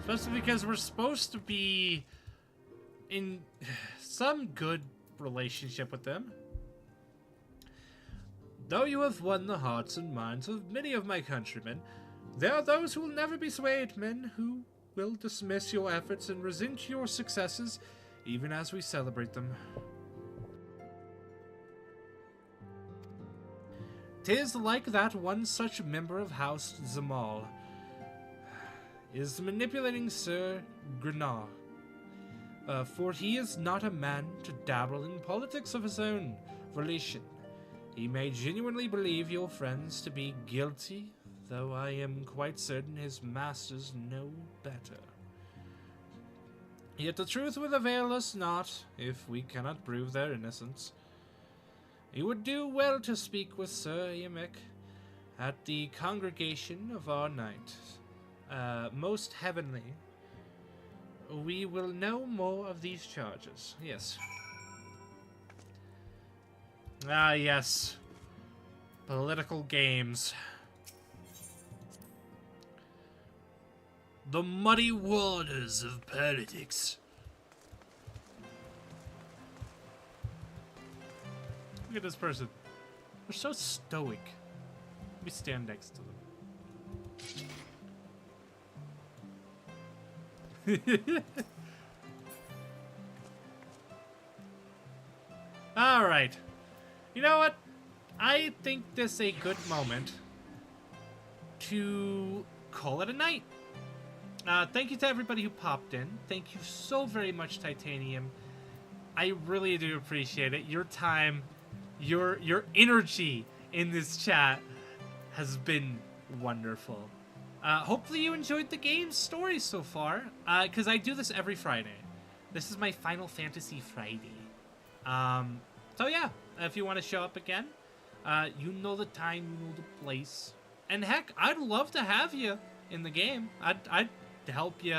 Especially because we're supposed to be in some good relationship with them. Though you have won the hearts and minds of many of my countrymen, there are those who will never be swayed, men who will dismiss your efforts and resent your successes, even as we celebrate them. 'Tis like that one such member of House Zamal is manipulating Sir Grenard, for he is not a man to dabble in politics of his own volition. He may genuinely believe your friends to be guilty, though I am quite certain his masters know better. Yet the truth will avail us not if we cannot prove their innocence. You would do well to speak with Sir Yemek at the congregation of our night. Most heavenly, we will know more of these charges. Yes. Ah, yes. Political games. The muddy waters of politics. Look at this person. They're so stoic. Let me stand next to them. All right. You know what? I think this is a good moment to call it a night. Thank you to everybody who popped in. Thank you so very much, Titanium. I really do appreciate it. Your time, your energy in this chat has been wonderful. Hopefully you enjoyed the game's story so far, because I do this every Friday. This is my Final Fantasy Friday. So yeah, if you want to show up again, you know the time, you know the place. And heck, I'd love to have you in the game. I'd help you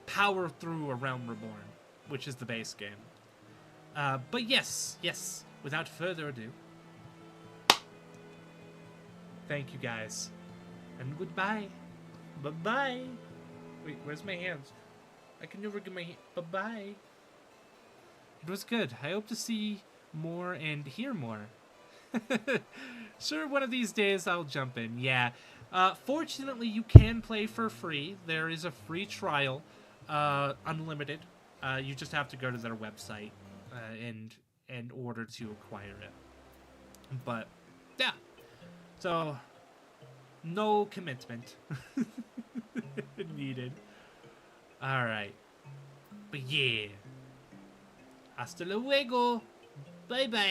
power through A Realm Reborn, which is the base game. But yes, without further ado, thank you guys, and goodbye. Bye-bye. Wait, where's my hands? I can never get my bye-bye. It was good. I hope to see more and hear more. Sure, one of these days I'll jump in. Yeah. Fortunately, you can play for free. There is a free trial, unlimited. You just have to go to their website in order to acquire it. But yeah, so no commitment needed. All right, but yeah, hasta luego. Bye bye.